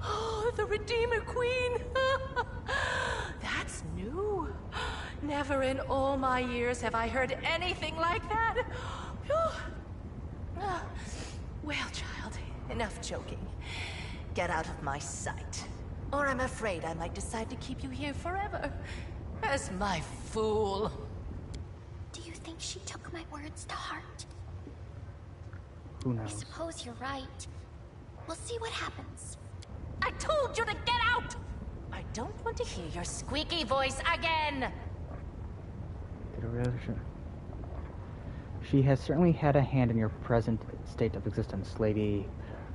Oh, the Redeemer Queen! That's new. Never in all my years have I heard anything like that. Well, child, enough joking. Get out of my sight. Or I'm afraid I might decide to keep you here forever. As my fool. Do you think she took my words to heart? Who I knows? suppose you're right. We'll see what happens. I told you to get out! I don't want to hear your squeaky voice again! She has certainly had a hand in your present state of existence. Lady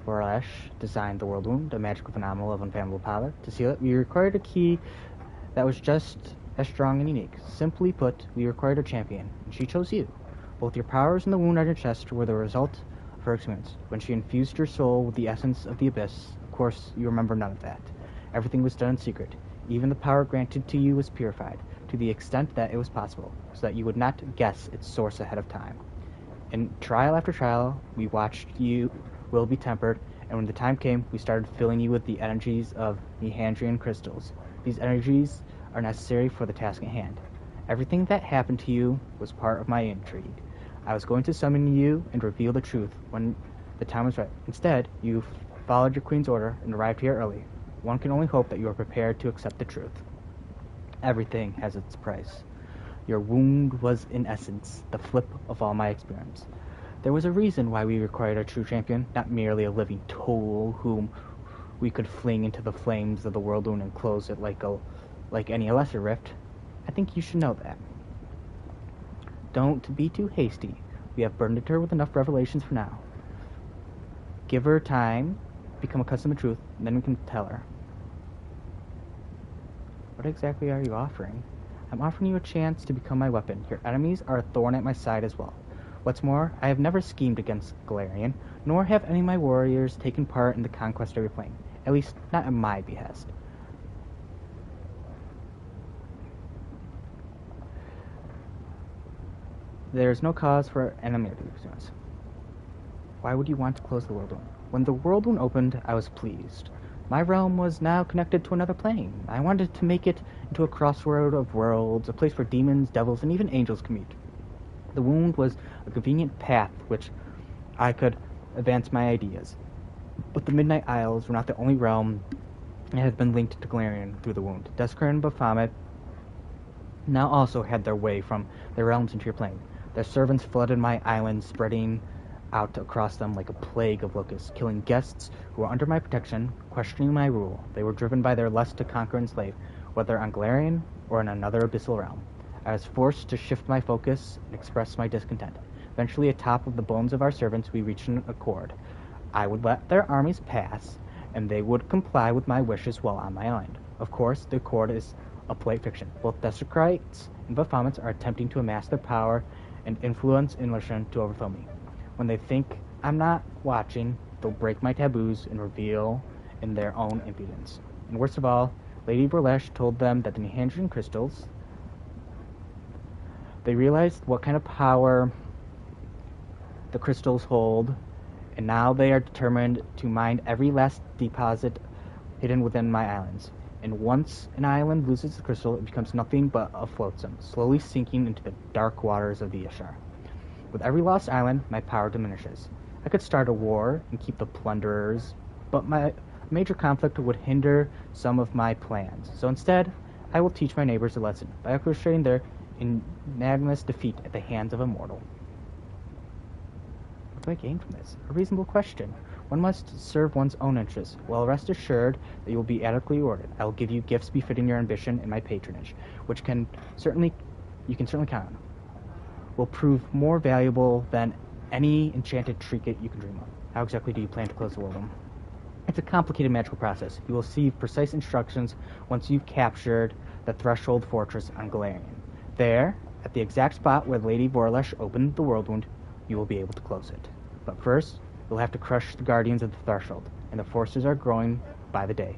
Boresh designed the World Wound, a magical phenomenon of unfathomable power. To seal it, we required a key that was just as strong and unique. Simply put, we required a champion, and she chose you. Both your powers and the wound on your chest were the result of her experience. When she infused your soul with the essence of the Abyss, of course, you remember none of that. Everything was done in secret. Even the power granted to you was purified, to the extent that it was possible, so that you would not guess its source ahead of time. In trial after trial, we watched you will be tempered, and when the time came, we started filling you with the energies of Nehandrian crystals. These energies are necessary for the task at hand. Everything that happened to you was part of my intrigue. I was going to summon you and reveal the truth when the time was right. Instead, you followed your queen's order and arrived here early. One can only hope that you are prepared to accept the truth. Everything has its price. Your wound was, in essence, the flip of all my experience. There was a reason why we required a true champion, not merely a living tool we could fling into the flames of the Whirlwind and close it like any lesser rift. I think you should know that. Don't be too hasty. We have burdened her with enough revelations for now. Give her time, become accustomed to truth, and then we can tell her. What exactly are you offering? I'm offering you a chance to become my weapon. Your enemies are a thorn at my side as well. What's more, I have never schemed against Galarian, nor have any of my warriors taken part in the conquest of your plane. At least, not at my behest. There's no cause for anonymity between us. Why would you want to close the Whirlwind? When the Whirlwind opened, I was pleased. My realm was now connected to another plane. I wanted to make it into a crossroad of worlds, a place where demons, devils, and even angels could meet. The wound was a convenient path which I could advance my ideas. But the Midnight Isles were not the only realm that had been linked to Galarian through the wound. Deskar and Baphomet now also had their way from their realms into your plane. Their servants flooded my island, spreading out across them like a plague of locusts, killing guests who were under my protection, questioning my rule. They were driven by their lust to conquer and slave, whether on Galarian or in another abyssal realm. I was forced to shift my focus and express my discontent. Eventually, atop of the bones of our servants, we reached an accord. I would let their armies pass, and they would comply with my wishes while on my island. Of course, the accord is a polite fiction. Both Destrites and Baphomets are attempting to amass their power and influence in Lushan to overthrow me. When they think I'm not watching, they'll break my taboos and reveal in their own impudence. And worst of all, Lady Burlesh told them that the Nehandrian crystals, they realized what kind of power the crystals hold, and now they are determined to mine every last deposit hidden within my islands. And once an island loses the crystal, it becomes nothing but a flotsam, slowly sinking into the dark waters of the Ishar. With every lost island, my power diminishes. I could start a war and keep the plunderers, but my major conflict would hinder some of my plans. So instead, I will teach my neighbors a lesson by orchestrating their unanimous defeat at the hands of a mortal. What do I gain from this? A reasonable question. One must serve one's own interests. Well, rest assured that you will be adequately rewarded. I will give you gifts befitting your ambition and my patronage, which you can certainly count on. Will prove more valuable than any enchanted trinket you can dream of. How exactly do you plan to close the Whirlwind? It's a complicated magical process. You will receive precise instructions once you've captured the Threshold Fortress on Galarian. There, at the exact spot where Lady Vorlesh opened the Whirlwind, you will be able to close it. But first, you'll have to crush the Guardians of the Threshold, and the forces are growing by the day.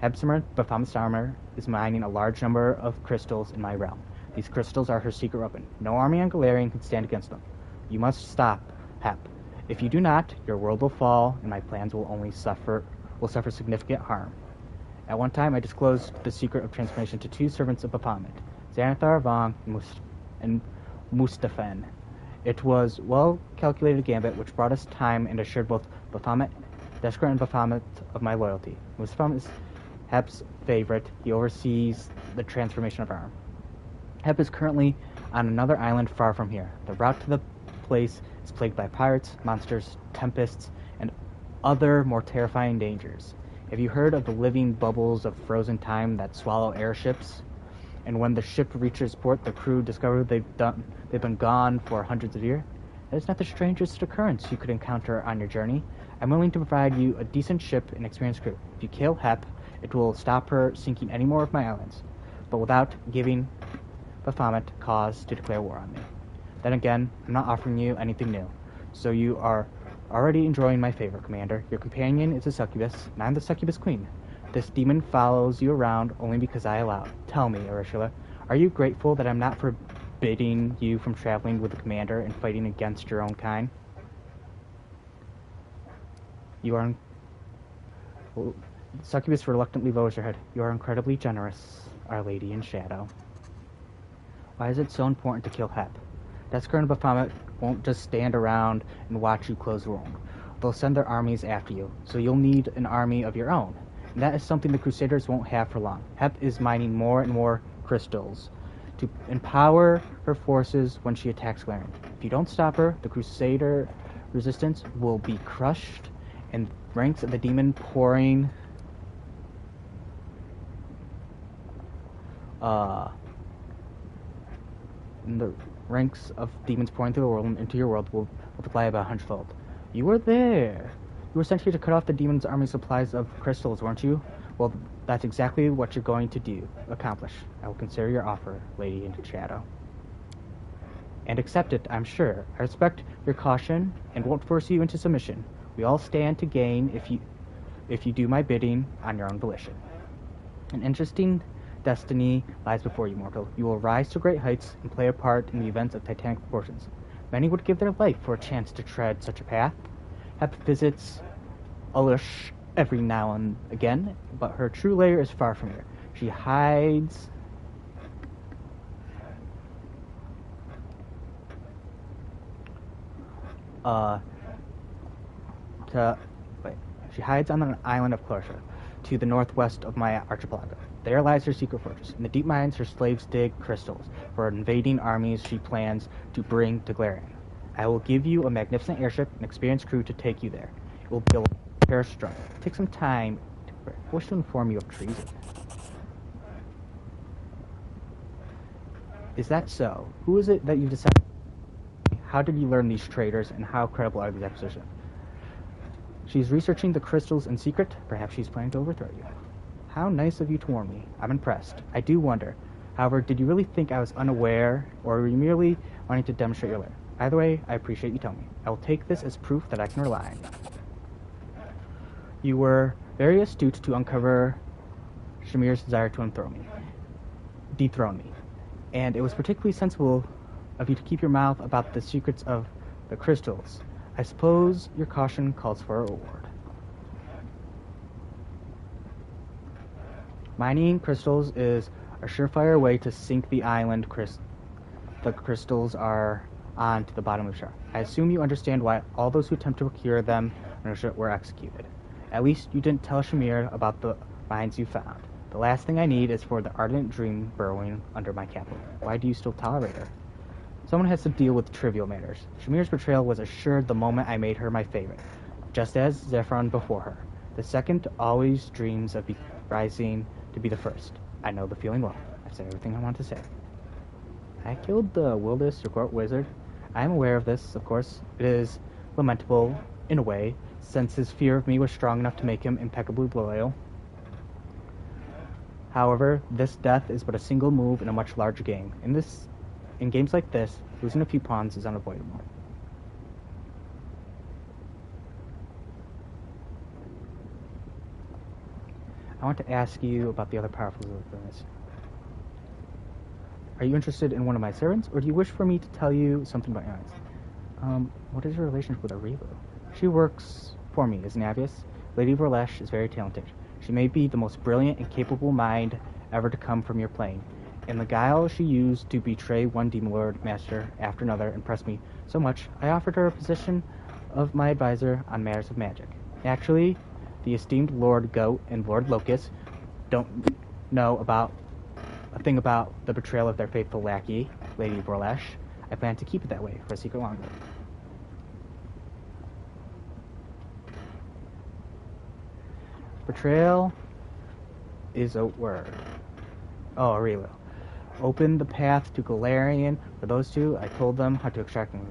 Hebsimer Baphomet's armor is mining a large number of crystals in my realm. These crystals are her secret weapon. No army on Galarian can stand against them. You must stop Hep. If you do not, your world will fall, and my plans will suffer significant harm. At one time, I disclosed the secret of transformation to two servants of Baphomet, Xanathar Vong and Mustafen. It was well-calculated gambit which brought us time and assured both Baphomet, Deskar, and Baphomet of my loyalty. Mustafen is Hep's favorite. He oversees the transformation of our arm. Hep is currently on another island far from here. The route to the place is plagued by pirates, monsters, tempests, and other more terrifying dangers. Have you heard of the living bubbles of frozen time that swallow airships? And when the ship reaches port, the crew discover they've been gone for hundreds of years? That is not the strangest occurrence you could encounter on your journey. I'm willing to provide you a decent ship and experienced crew. If you kill Hep, it will stop her sinking any more of my islands, but without giving Baphomet cause to declare war on me. Then again, I'm not offering you anything new, so you are already enjoying my favor, Commander. Your companion is a succubus, and I'm the succubus queen. This demon follows you around only because I allow it. Tell me, Ursula, are you grateful that I'm not forbidding you from traveling with the Commander and fighting against your own kind? You are... Succubus reluctantly lowers her head. You are incredibly generous, Our Lady in Shadow. Why is it so important to kill Hep? Deskar and Baphomet won't just stand around and watch you close the Whirlwind. They'll send their armies after you, so you'll need an army of your own. And that is something the Crusaders won't have for long. Hep is mining more and more crystals to empower her forces when she attacks Galarian. If you don't stop her, the Crusader resistance will be crushed, and ranks of the demon pouring and the ranks of demons pouring through the world and into your world will multiply about 100-fold. You were there. You were sent here to cut off the demon's army supplies of crystals, weren't you? Well, that's exactly what you're going to accomplish. I will consider your offer, Lady in Shadow. And accept it, I'm sure. I respect your caution and won't force you into submission. We all stand to gain if you do my bidding on your own volition. An interesting destiny lies before you, mortal. You will rise to great heights and play a part in the events of titanic proportions. Many would give their life for a chance to tread such a path. Hep visits Ulush every now and again, but her true lair is far from here. She hides She hides on an island of Clorcia, to the northwest of my archipelago. There lies her secret fortress. In the deep mines, her slaves dig crystals for invading armies she plans to bring to Galarian. I will give you a magnificent airship and experienced crew to take you there. It will be a pair strong. Take some time. I wish to inform you of treason. Is that so? Who is it that you decided? How did you learn these traitors, and how credible are these accusations? She's researching the crystals in secret. Perhaps she's planning to overthrow you. How nice of you to warn me. I'm impressed. I do wonder. However, did you really think I was unaware, or were you merely wanting to demonstrate your lair? Either way, I appreciate you telling me. I will take this as proof that I can rely on you. You were very astute to uncover Shamir's desire to dethrone me. And it was particularly sensible of you to keep your mouth about the secrets of the crystals. I suppose your caution calls for a reward. Mining crystals is a surefire way to sink the island the crystals are on to the bottom of the shore. I assume you understand why all those who attempt to procure them were executed. At least you didn't tell Shamir about the mines you found. The last thing I need is for the ardent dream burrowing under my capital. Why do you still tolerate her? Someone has to deal with trivial matters. Shamir's betrayal was assured the moment I made her my favorite, just as Zephyron before her. The second always dreams of rising to be the first. I know the feeling well. I've said everything I want to say. I killed the wildest court wizard. I am aware of this, of course. It is lamentable, in a way, since his fear of me was strong enough to make him impeccably loyal. However, this death is but a single move in a much larger game. In games like this, losing a few pawns is unavoidable. I want to ask you about the other powerful villains. Are you interested in one of my servants, or do you wish for me to tell you something about your eyes? What is your relationship with Arilu? She works for me, isn't it obvious? Lady Vorlesh is very talented. She may be the most brilliant and capable mind ever to come from your plane. And the guile she used to betray one demon lord master after another impressed me so much, I offered her a position of my advisor on matters of magic. Actually, the esteemed Lord Goat and Lord Locust don't know about a thing about the betrayal of their faithful lackey, Lady Vorlesh. I plan to keep it that way for a secret longer. Betrayal is a word. Oh, Arilu. Open the path to Galarian. For those two, I told them how to extract them.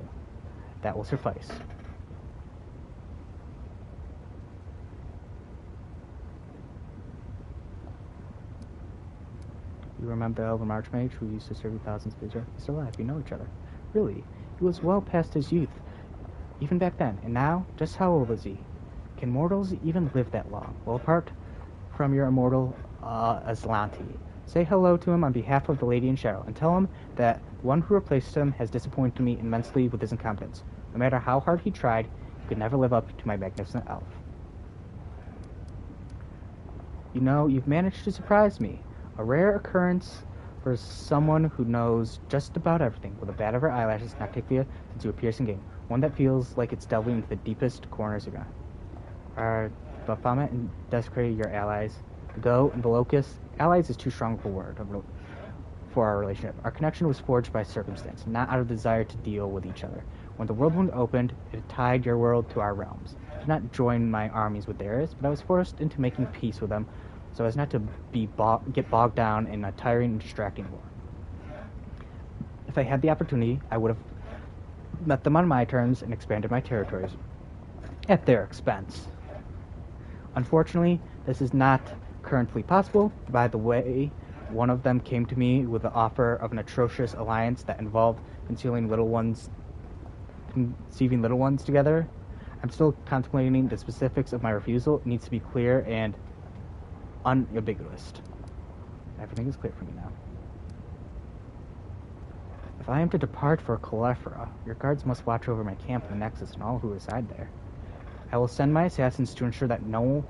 That will suffice. You remember the elven Archmage who used to serve you thousands of years? He's still alive. You know each other. Really? He was well past his youth, even back then. And now, just how old is he? Can mortals even live that long? Well, apart from your immortal Aslanti, say hello to him on behalf of the Lady in Shadow, and tell him that the one who replaced him has disappointed me immensely with his incompetence. No matter how hard he tried, he could never live up to my magnificent elf. You know, you've managed to surprise me. A rare occurrence for someone who knows just about everything, with a bat of her eyelashes, Noctivia, to do a piercing game. One that feels like it's delving into the deepest corners of God. Are Baphomet and Desecrated your allies? The Goat and the Locust? Allies is too strong of a word for our relationship. Our connection was forged by circumstance, not out of desire to deal with each other. When the world wound opened, it tied your world to our realms. I did not join my armies with theirs, but I was forced into making peace with them so as not to get bogged down in a tiring and distracting war. If I had the opportunity, I would have met them on my terms and expanded my territories at their expense. Unfortunately, this is not currently possible. By the way, one of them came to me with the offer of an atrocious alliance that involved conceiving little ones together. I'm still contemplating the specifics of my refusal. It needs to be clear and unambiguous. Everything is clear for me now. If I am to depart for Califra, your guards must watch over my camp in the Nexus and all who reside there. I will send my assassins to ensure that no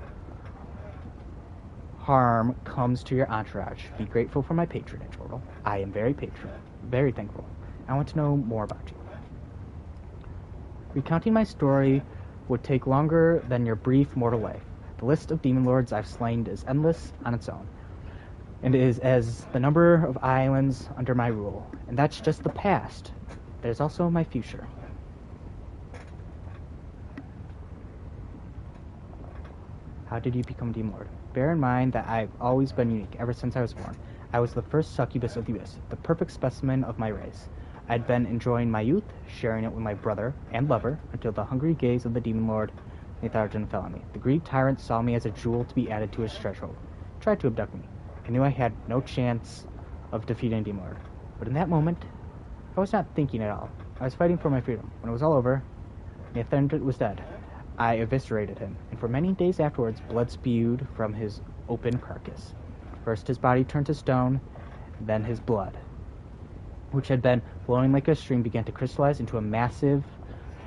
harm comes to your entourage. Be grateful for my patronage, Ortal. I am very thankful. I want to know more about you. Recounting my story would take longer than your brief mortal life. The list of demon lords I've slain is endless on its own, and is as the number of islands under my rule. And that's just the past. There's also my future. How did you become Demon Lord? Bear in mind that I've always been unique ever since I was born. I was the first succubus of the abyss, the perfect specimen of my race. I'd been enjoying my youth, sharing it with my brother and lover, until the hungry gaze of the Demon Lord Natharjan fell on me. The greedy tyrant saw me as a jewel to be added to his threshold. He tried to abduct me. I knew I had no chance of defeating Demon Lord. But in that moment, I was not thinking at all. I was fighting for my freedom. When it was all over, Natharjan was dead. I eviscerated him, and for many days afterwards, blood spewed from his open carcass. First his body turned to stone, then his blood, which had been flowing like a stream, began to crystallize into a massive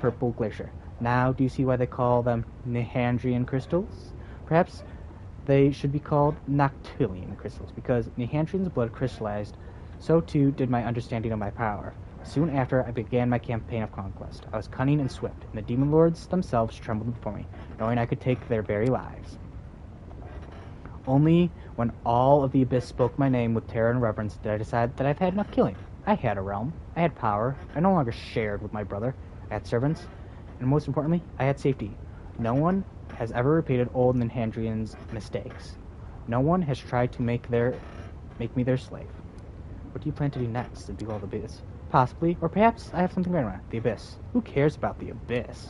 purple glacier. Now, do you see why they call them Nihandrian crystals? Perhaps they should be called Noctilian crystals, because Nihandrian's blood crystallized, so too did my understanding of my power. Soon after, I began my campaign of conquest. I was cunning and swift, and the demon lords themselves trembled before me, knowing I could take their very lives. Only when all of the Abyss spoke my name with terror and reverence did I decide that I've had enough killing. I had a realm. I had power. I no longer shared with my brother. I had servants. And most importantly, I had safety. No one has ever repeated old Nihandrian's mistakes. No one has tried to make me their slave. What do you plan to do next? To behold the Abyss? Possibly, or perhaps I have something better in mind. The Abyss. Who cares about the Abyss?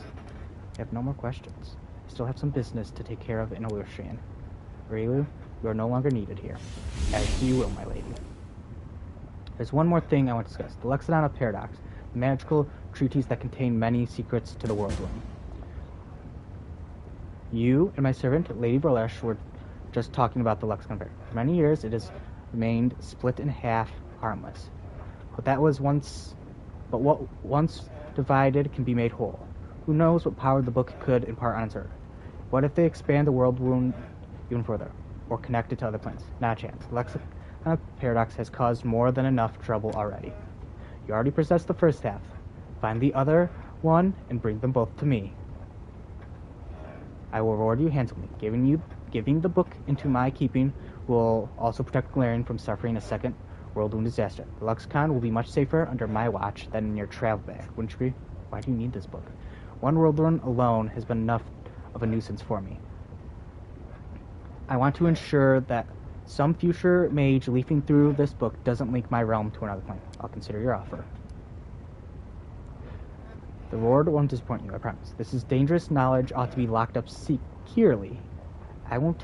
I have no more questions. I still have some business to take care of in Illustrian. Relu, you are no longer needed here. As you will, my lady. There's one more thing I want to discuss. The Lexicon of Paradox, the magical treatise that contain many secrets to the world room. You and my servant, Lady Berlesh, were just talking about the Lexicon of Paradox. For many years, it has remained split in half, harmless. But what once divided can be made whole. Who knows what power the book could impart on its earth? What if they expand the world wound even further, or connect it to other planets? Not a chance. The Lexicon of Paradox has caused more than enough trouble already. You already possess the first half. Find the other one and bring them both to me. I will reward you handsomely. Giving the book into my keeping will also protect Galarian from suffering a second world wound disaster. The Lexicon will be much safer under my watch than in your travel bag. Wouldn't you agree? Why do you need this book? One world run alone has been enough of a nuisance for me. I want to ensure that some future mage leafing through this book doesn't link my realm to another planet. I'll consider your offer. The reward won't disappoint you, I promise. This is dangerous knowledge, ought to be locked up securely. I won't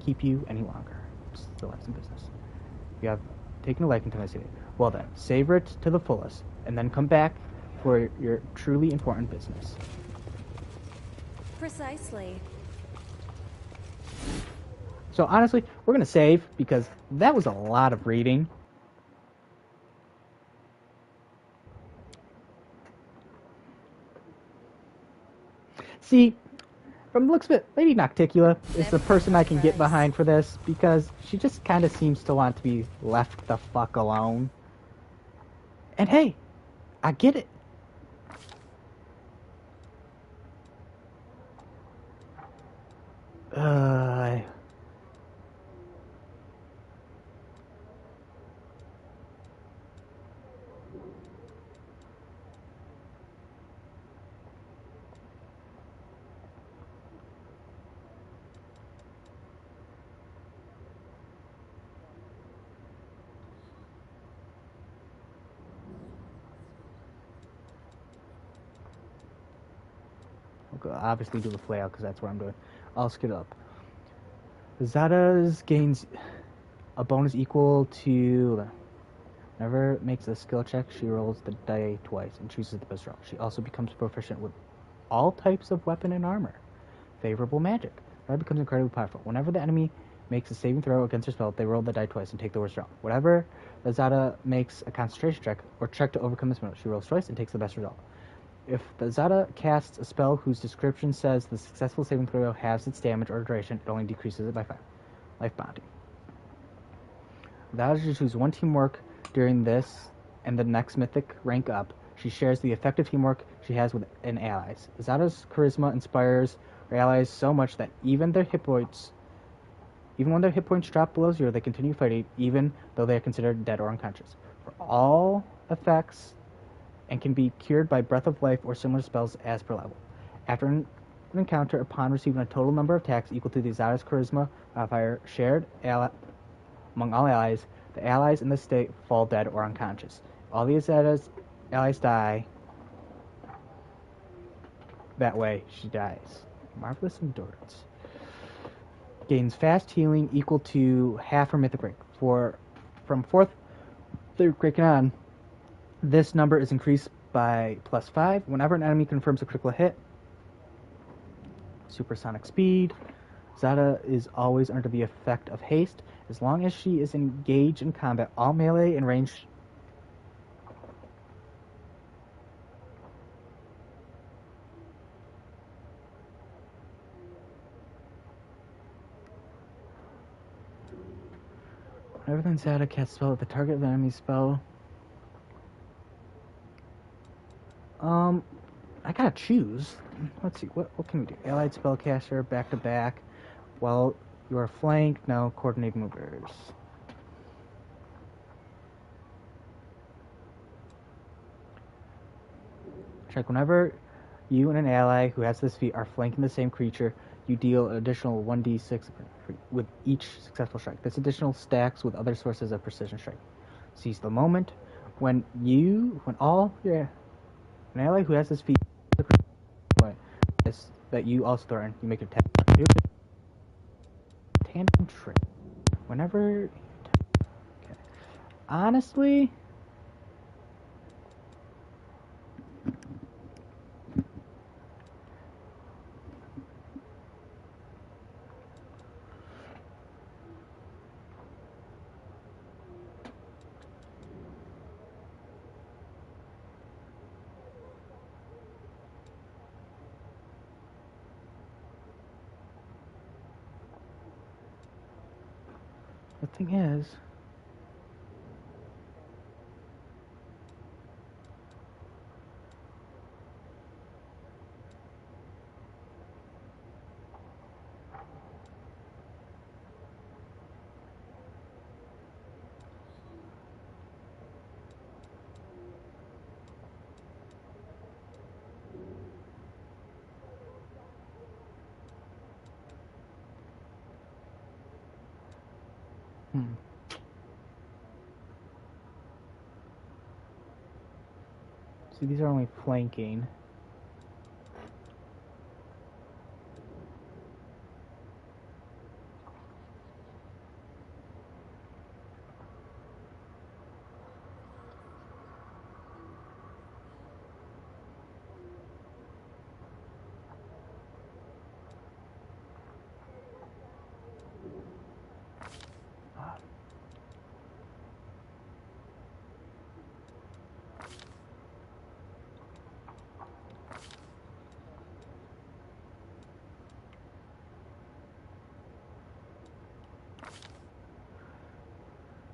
keep you any longer. Still have some business. You have taken a liking to my city. Well then, savor it to the fullest, and then come back for your truly important business. Precisely. So honestly, we're going to save, because that was a lot of reading. See, from the looks of it, Lady Nocticula is the person I can get behind for this, because she just kind of seems to want to be left the fuck alone. And hey, I get it. We'll obviously do the flail because that's what I'm doing. I'll skip it up. Zada's gains a bonus equal to... Whenever it makes a skill check, she rolls the die twice and chooses the best roll. She also becomes proficient with all types of weapon and armor. Favorable magic. Zada becomes incredibly powerful. Whenever the enemy makes a saving throw against her spell, they roll the die twice and take the worst roll. Whenever Zada makes a concentration check or check to overcome this mode, she rolls twice and takes the best result. If the Zada casts a spell whose description says the successful saving throw halves its damage or duration, it only decreases it by 5. Life bonding. Zada should choose one teamwork during this and the next mythic rank up. She shares the effective teamwork she has with an allies. Zada's charisma inspires her allies so much that even when their hit points drop below 0, they continue fighting, even though they are considered dead or unconscious. For all effects, and can be cured by Breath of Life or similar spells as per level. After an encounter, upon receiving a total number of attacks equal to the Zada's charisma modifier shared among all allies, the allies in this state fall dead or unconscious. If all the Zada's allies die, that way she dies. Marvelous endurance. Gains fast healing equal to half her mythic rank. From 4th through rank on, this number is increased by +5 whenever an enemy confirms a critical hit. Supersonic speed. Zada is always under the effect of haste. As long as she is engaged in combat, all melee and ranged whenever the Zada casts a spell at the target of the enemy's spell. I gotta choose. Let's see, what can we do? Allied spellcaster, back to back. While you are flanked, no, coordinate movers. Check whenever you and an ally who has this feat are flanking the same creature, you deal an additional 1d6 with each successful strike. This additional stacks with other sources of precision strike. Seize the moment. An ally who has this feat that you also throw you make a tandem trick. Whenever... Okay. Honestly... The thing is... See, these are only flanking.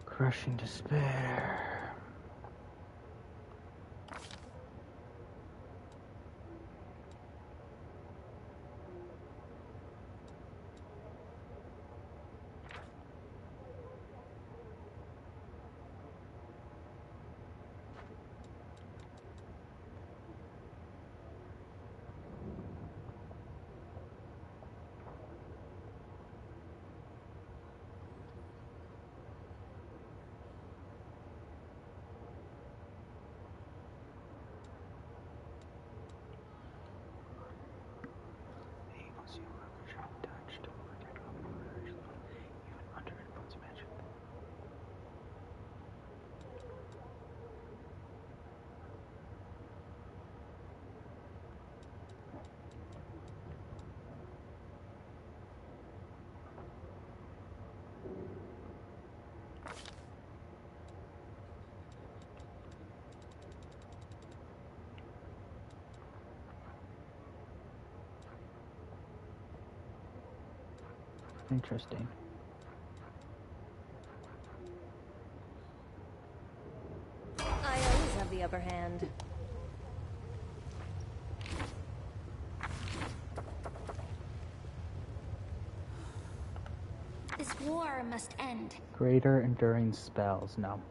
Crushing despair. Interesting. I always have the upper hand. This war must end. Greater enduring spells. No.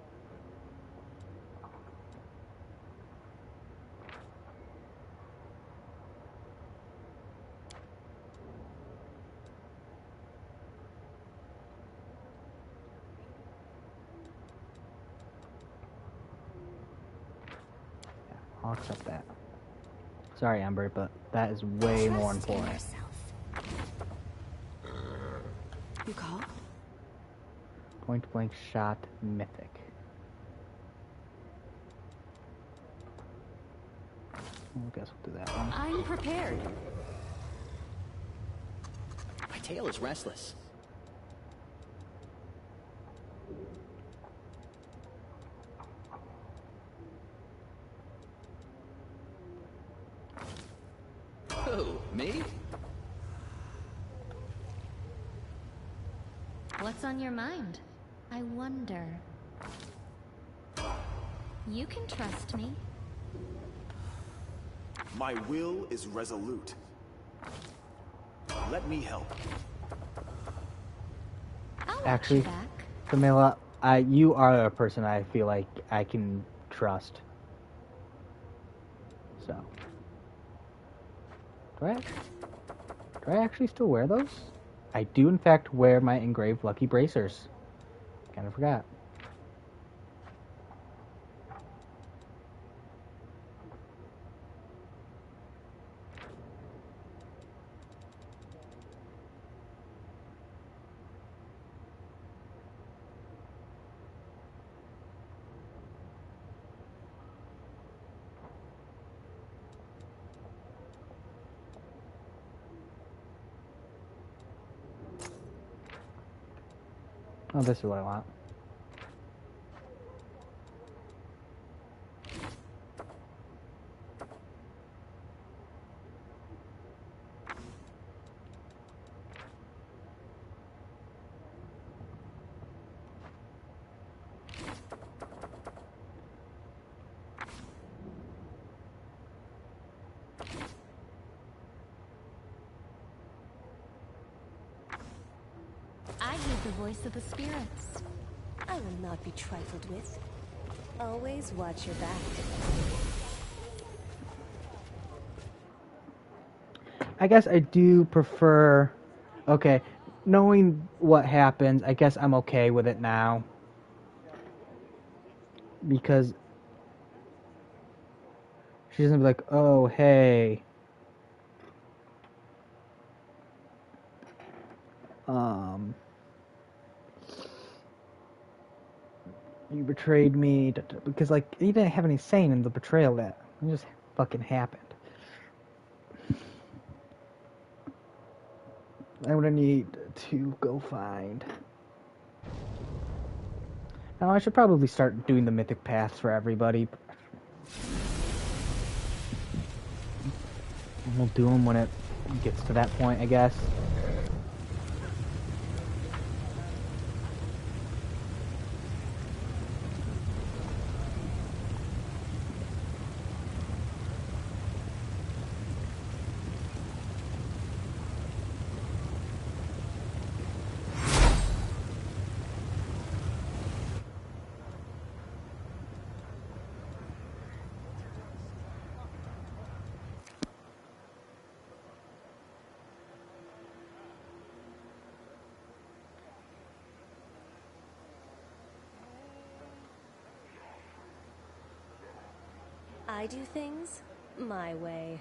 I'll accept that. Sorry, Amber, but that is way more Trust in important. yourself. You call? Point blank shot mythic. I guess we'll do that one. I'm prepared. My tail is restless. Who, me? What's on your mind? I wonder. You can trust me. My will is resolute. Let me help. I'll watch Actually, you back. Camilla, you are a person I feel like I can trust. So, do I actually still wear those? I do, in fact, wear my engraved lucky bracers. Kind of forgot. Oh, this is what I want. I hear the voice of the spirits. I will not be trifled with. Always watch your back. I guess I do prefer... Okay, knowing what happens, I guess I'm okay with it now. Because she doesn't be like, oh, hey. You betrayed me. Because, like, you didn't have any saying in the betrayal that. It just fucking happened. I'm gonna need to go find... Now, I should probably start doing the mythic paths for everybody. We'll do them when it gets to that point, I guess. I do things my way.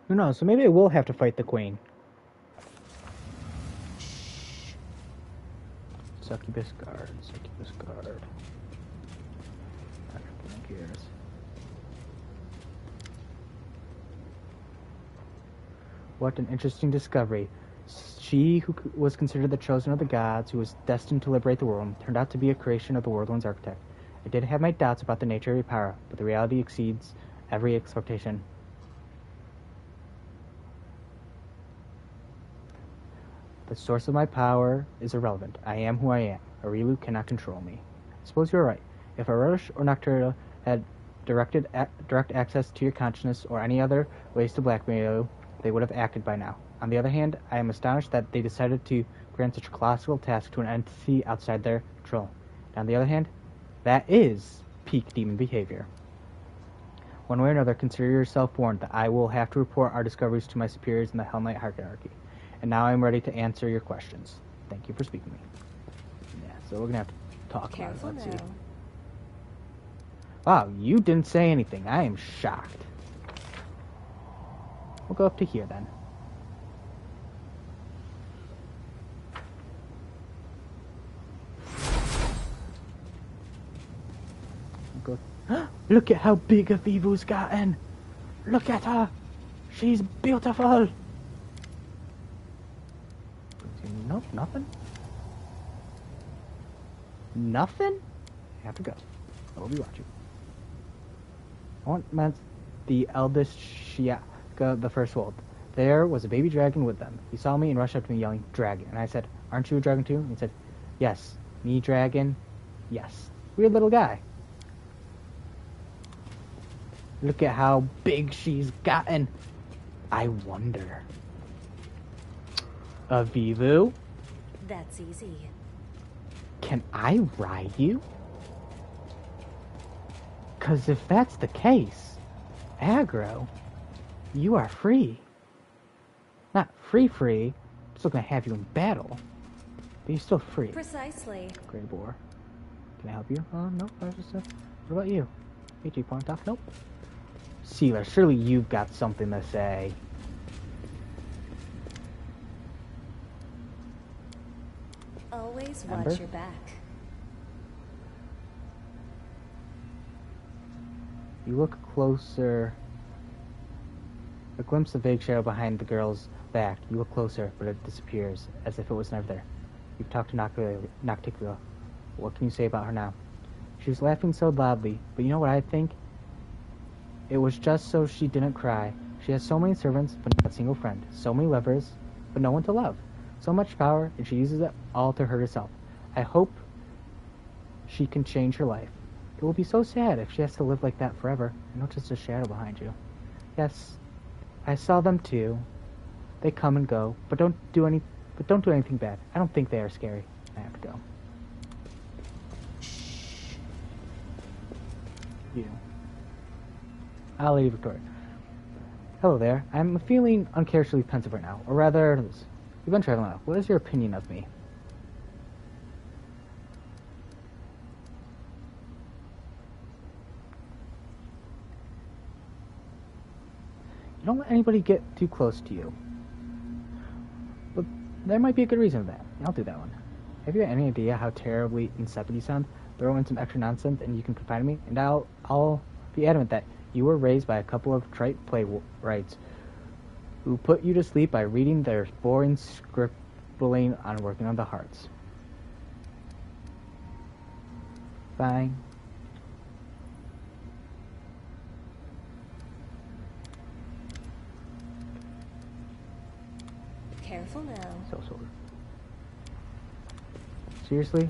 Who knows? So maybe I will have to fight the queen. Succubus guard, succubus guard. Gears. What an interesting discovery. She who was considered the chosen of the gods, who was destined to liberate the world, turned out to be a creation of the Worldling's architect. I did have my doubts about the nature of your power, but the reality exceeds every expectation. The source of my power is irrelevant. I am who I am. Arilu cannot control me. I suppose you're right. If Arush or Nocturna had direct access to your consciousness or any other ways to blackmail you, they would have acted by now. On the other hand, I am astonished that they decided to grant such a colossal task to an entity outside their control. And on the other hand, that is peak demon behavior. One way or another, consider yourself warned that I will have to report our discoveries to my superiors in the Hell Knight hierarchy. And now I'm ready to answer your questions. Thank you for speaking to me. Yeah, so we're gonna have to talk about it. Let's see. Wow, you didn't say anything. I am shocked. We'll go up to here then. We'll go. Look at how big Avivu's gotten. Look at her. She's beautiful. Nope, nothing. Nothing? I have to go. I will be watching. I want the eldest Shiaka, the first wolf. There was a baby dragon with them. He saw me and rushed up to me yelling, "Dragon." And I said, "Aren't you a dragon too?" And he said, "Yes." "Me dragon?" "Yes." Weird little guy. Look at how big she's gotten. I wonder. Avivu? That's easy. Can I ride you? 'Cause if that's the case, Aggro, you are free. Not free, still gonna have you in battle. But you're still free. Precisely. Great boar. Can I help you? Nope, I was just, what about you? Hey, G-Point Talk? Nope. Sealer, surely you've got something to say. Always Remember? watch your back. You look closer. A glimpse of vague shadow behind the girl's back. You look closer, but it disappears, as if it was never there. You've talked to Nocticula. What can you say about her now? She was laughing so loudly, but you know what I think? It was just so she didn't cry. She has so many servants, but not a single friend. So many lovers, but no one to love. So much power, and she uses it all to hurt herself. I hope she can change her life. It will be so sad if she has to live like that forever, and not just a shadow behind you. Yes, I saw them too. They come and go, but don't do anything bad. I don't think they are scary. I have to go. Shh. You. Lady Victoria. Hello there. I'm feeling uncharacteristically pensive right now, or rather, you've been traveling out. What is your opinion of me? You don't let anybody get too close to you. But there might be a good reason for that. I'll do that one. Have you any idea how terribly insipid you sound? Throw in some extra nonsense and you can confide in me, and I'll be adamant that you were raised by a couple of trite playwrights who put you to sleep by reading their boring scribbling on working on the hearts. Fine. Careful now. So. Seriously?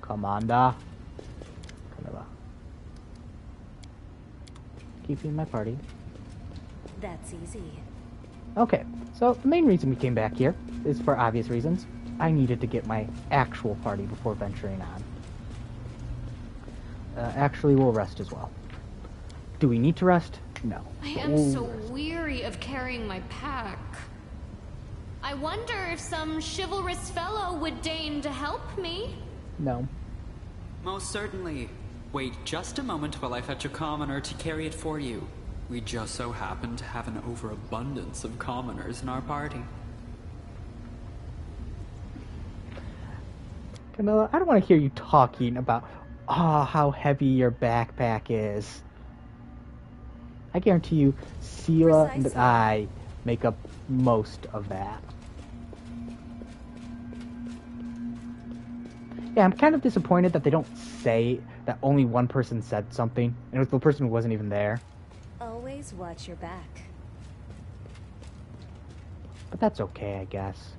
Commander. Camilla. Keeping my party. That's easy. Okay, so the main reason we came back here is for obvious reasons. I needed to get my actual party before venturing on. Actually, we'll rest as well. Do we need to rest? No. I am so weary of carrying my pack. I wonder if some chivalrous fellow would deign to help me. No. Most certainly. Wait just a moment while I fetch a commoner to carry it for you. We just so happen to have an overabundance of commoners in our party. Camilla, I don't want to hear you talking about how heavy your backpack is. I guarantee you, Sela and I make up most of that. Yeah, I'm kind of disappointed that they don't say that only one person said something, and it was the person who wasn't even there. Always watch your back. But that's okay, I guess.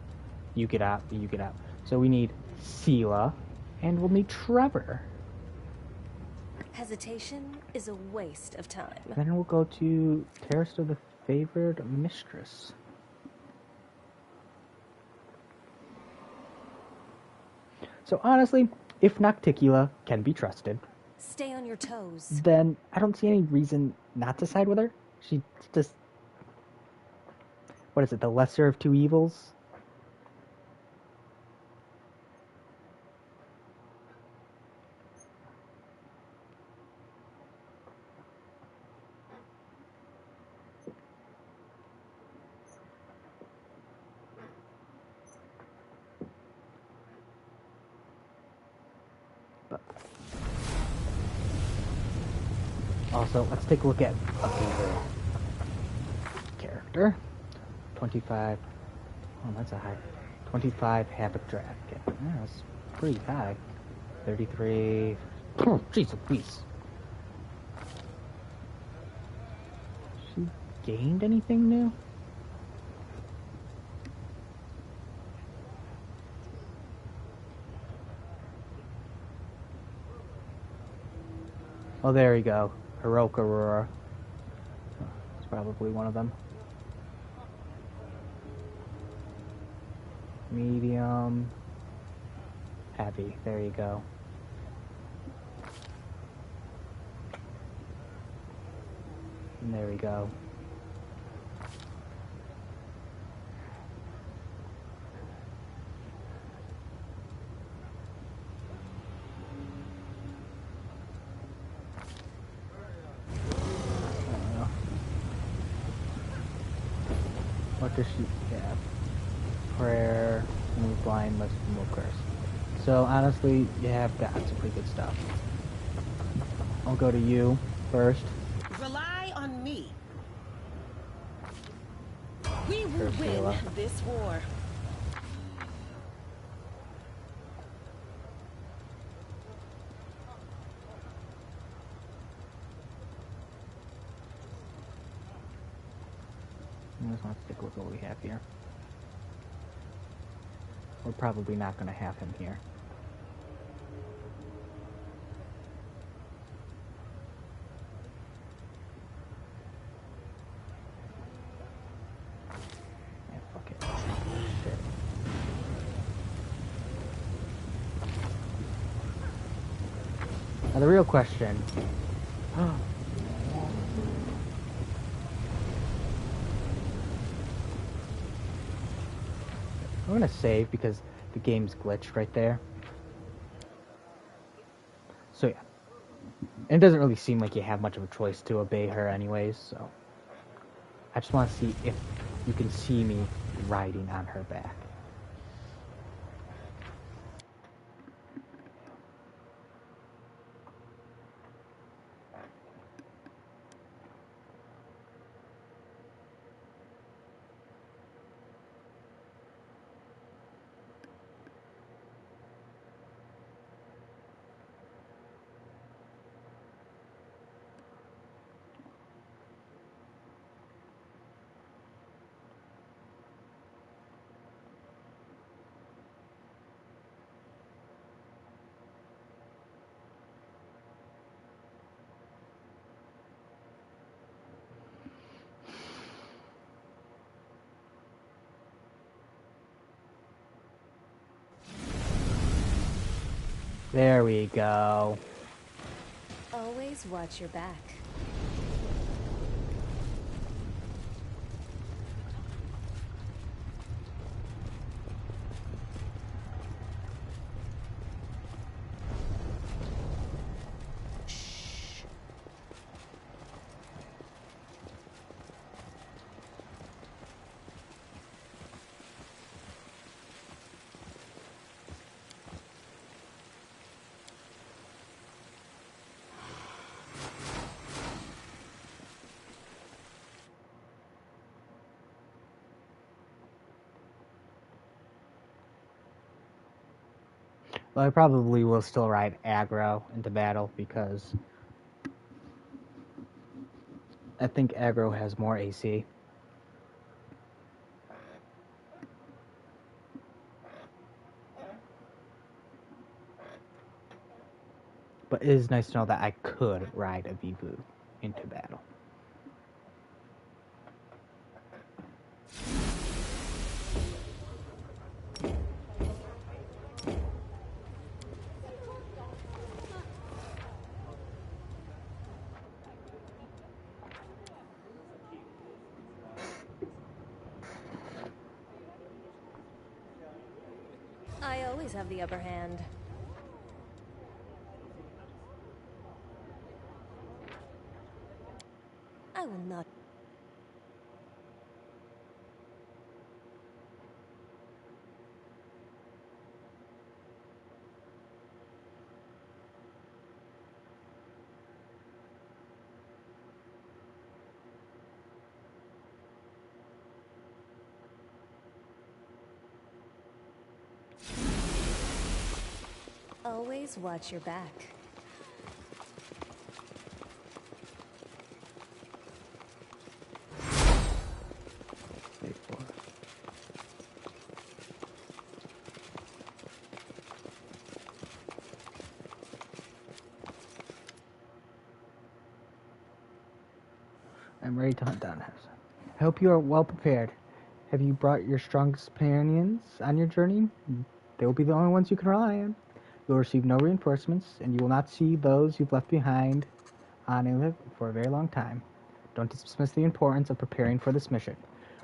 You get out, you get out. So we need Sela, and we'll need Trevor. Hesitation is a waste of time. Then we'll go to Terrace of the Favored Mistress. So honestly, if Nocticula can be trusted, Stay on your toes. then I don't see any reason not to side with her. She just... What is it, the lesser of two evils? Also, let's take a look at a favorite character. 25. Oh, that's a high. 25 Havoc Draft. Yeah, that's pretty high. 33. Oh, jeez Louise. She gained anything new? Oh, there we go. Heroic Aurora. It's probably one of them. Medium. Heavy. There you go. And there we go. What does she have? Prayer, move blind, must move curse. So honestly, you have got some pretty good stuff. I'll go to you first. Rely on me. We will First, win Sela. this war. I just want to stick with what we have here. We're probably not going to have him here. Yeah, fuck it. Shit. Now the real question. I'm gonna save because the game's glitched right there. So yeah. And it doesn't really seem like you have much of a choice to obey her anyways, so. I just want to see if you can see me riding on her back. There we go. Always watch your back. Well, I probably will still ride aggro into battle because I think aggro has more AC. But it is nice to know that I could ride a Vivu into battle. I always have the upper hand. I will not. Always watch your back. I'm ready to hunt down Harrison. I hope you are well prepared. Have you brought your strongest companions on your journey? They will be the only ones you can rely on. You will receive no reinforcements, and you will not see those you've left behind on Iliv for a very long time. Don't dismiss the importance of preparing for this mission.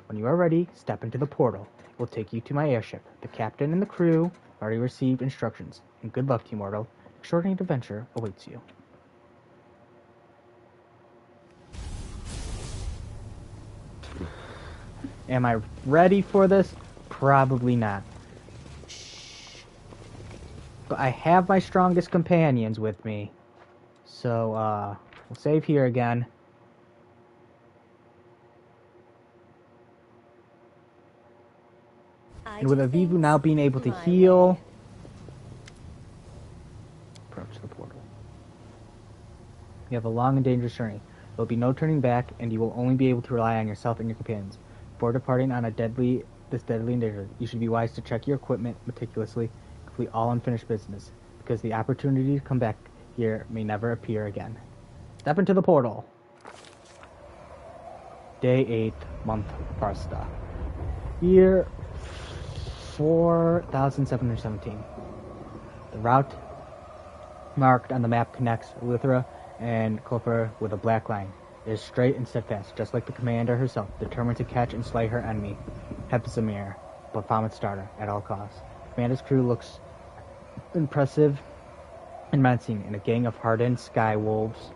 When you are ready, step into the portal. It will take you to my airship. The captain and the crew have already received instructions. And good luck to you, mortal. Extraordinary adventure awaits you. Am I ready for this? Probably not. But I have my strongest companions with me. So, we'll save here again. And with Avivu now being able to heal, approach the portal. You have a long and dangerous journey. There will be no turning back, and you will only be able to rely on yourself and your companions. Before departing on this deadly endeavor, you should be wise to check your equipment meticulously, complete all unfinished business, because the opportunity to come back here may never appear again. Step into the portal. Day 8, month Farsta. Year 4717. The route marked on the map connects Luthra and Kulfur with a black line. It is straight and steadfast, just like the commander herself, determined to catch and slay her enemy, Hepzimir, Bahamut's daughter, at all costs. The commander's crew looks impressive and menacing in a gang of hardened sky wolves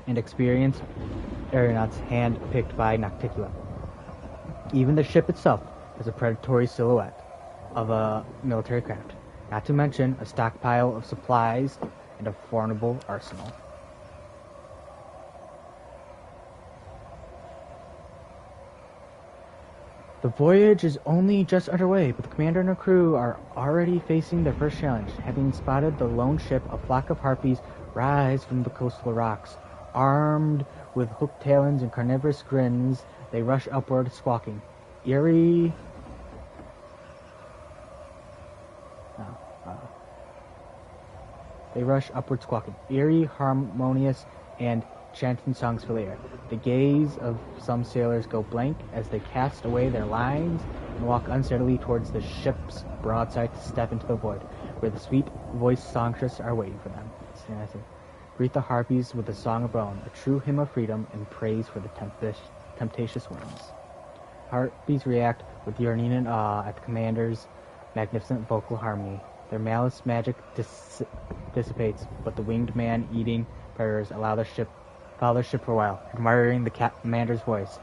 and experienced aeronauts hand-picked by Nocticula. Even the ship itself is a predatory silhouette of a military craft, not to mention a stockpile of supplies and a formidable arsenal. The voyage is only just underway, but the commander and her crew are already facing their first challenge. Having spotted the lone ship, a flock of harpies rise from the coastal rocks. Armed with hooked talons and carnivorous grins, they rush upward, squawking. They rush upward, squawking. Eerie, harmonious, and chanting songs fill the air. The gaze of some sailors go blank as they cast away their lines and walk unsteadily towards the ship's broadside to step into the void, where the sweet-voiced songstresses are waiting for them. Greet the harpies with a song of own, a true hymn of freedom and praise for the temptatious winds. Harpies react with yearning and awe at the commander's magnificent vocal harmony. Their malice magic dissipates, but the winged man-eating predators allow their ship for a while, admiring the commander's voice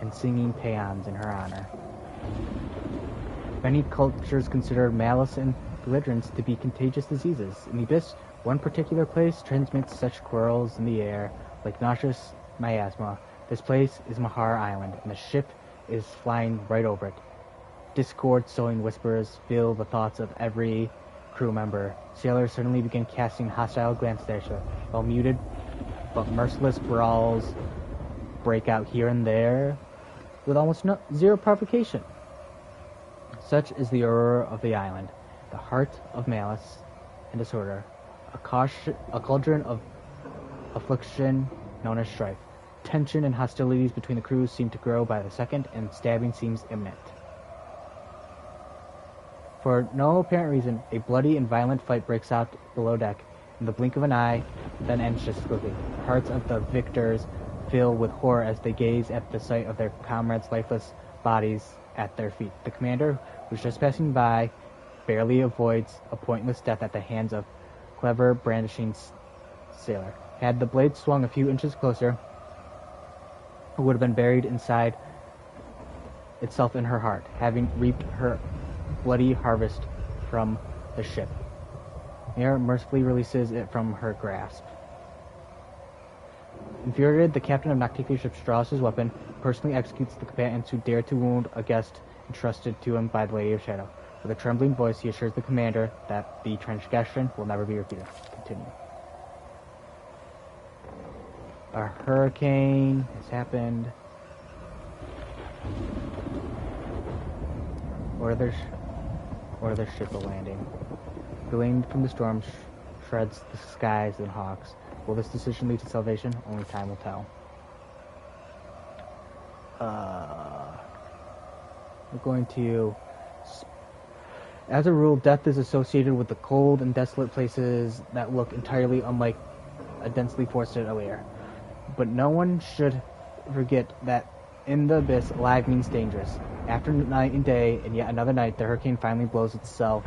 and singing paeans in her honor. Many cultures consider malice and belligerence to be contagious diseases. In the Abyss, one particular place transmits such quarrels in the air like nauseous miasma. This place is Mahar Island, and the ship is flying right over it. Discord-sowing whispers fill the thoughts of every crew member. Sailors suddenly begin casting hostile glances at each other, while muted but merciless brawls break out here and there with almost zero provocation. Such is the aurora of the island, the heart of malice and disorder, a cauldron of affliction known as strife. Tension and hostilities between the crews seem to grow by the second, and stabbing seems imminent. For no apparent reason, a bloody and violent fight breaks out below deck in the blink of an eye, then ends just quickly. The hearts of the victors fill with horror as they gaze at the sight of their comrades' lifeless bodies at their feet. The commander, who's just passing by, barely avoids a pointless death at the hands of clever, brandishing sailor. Had the blade swung a few inches closer, it would have been buried inside itself in her heart, having reaped her bloody harvest from the ship. Mira mercifully releases it from her grasp. Infuriated, the captain of Noctica's ship draws his weapon, personally executes the combatants who dare to wound a guest entrusted to him by the Lady of Shadow. With a trembling voice, he assures the commander that the transgression will never be repeated. Continue. A hurricane has happened. Or their ship a landing. Gleamed from the storm shreds the skies and hawks. Will this decision lead to salvation? Only time will tell. We're going to... As a rule, death is associated with the cold and desolate places that look entirely unlike a densely forested area. But no one should forget that in the abyss, alive means dangerous. After night and day, and yet another night, the hurricane finally blows itself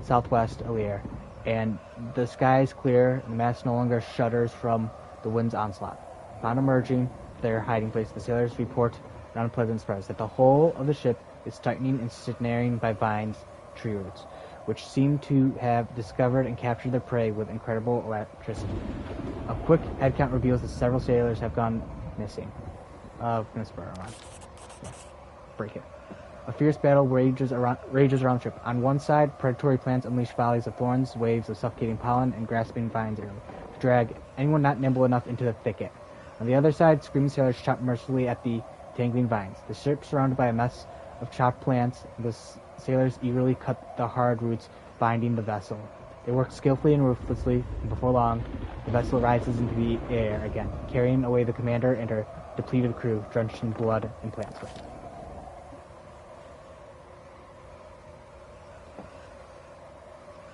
southwest Alir, and the sky is clear, and the mast no longer shudders from the wind's onslaught. Upon emerging their hiding place, the sailors report an unpleasant surprise that the whole of the ship is tightening and snaring by vines, tree roots, which seem to have discovered and captured their prey with incredible electricity. A quick head count reveals that several sailors have gone missing. I'm gonna spur her on. Yeah. Break it. A fierce battle rages around the ship. On one side, predatory plants unleash volleys of thorns, waves of suffocating pollen, and grasping vines to drag anyone not nimble enough into the thicket. On the other side, screaming sailors chop mercilessly at the tangling vines. The ship surrounded by a mess of chopped plants, and the sailors eagerly cut the hard roots binding the vessel. They work skillfully and ruthlessly, and before long, the vessel rises into the air again, carrying away the commander and her depleted crew, drenched in blood and plant sweat.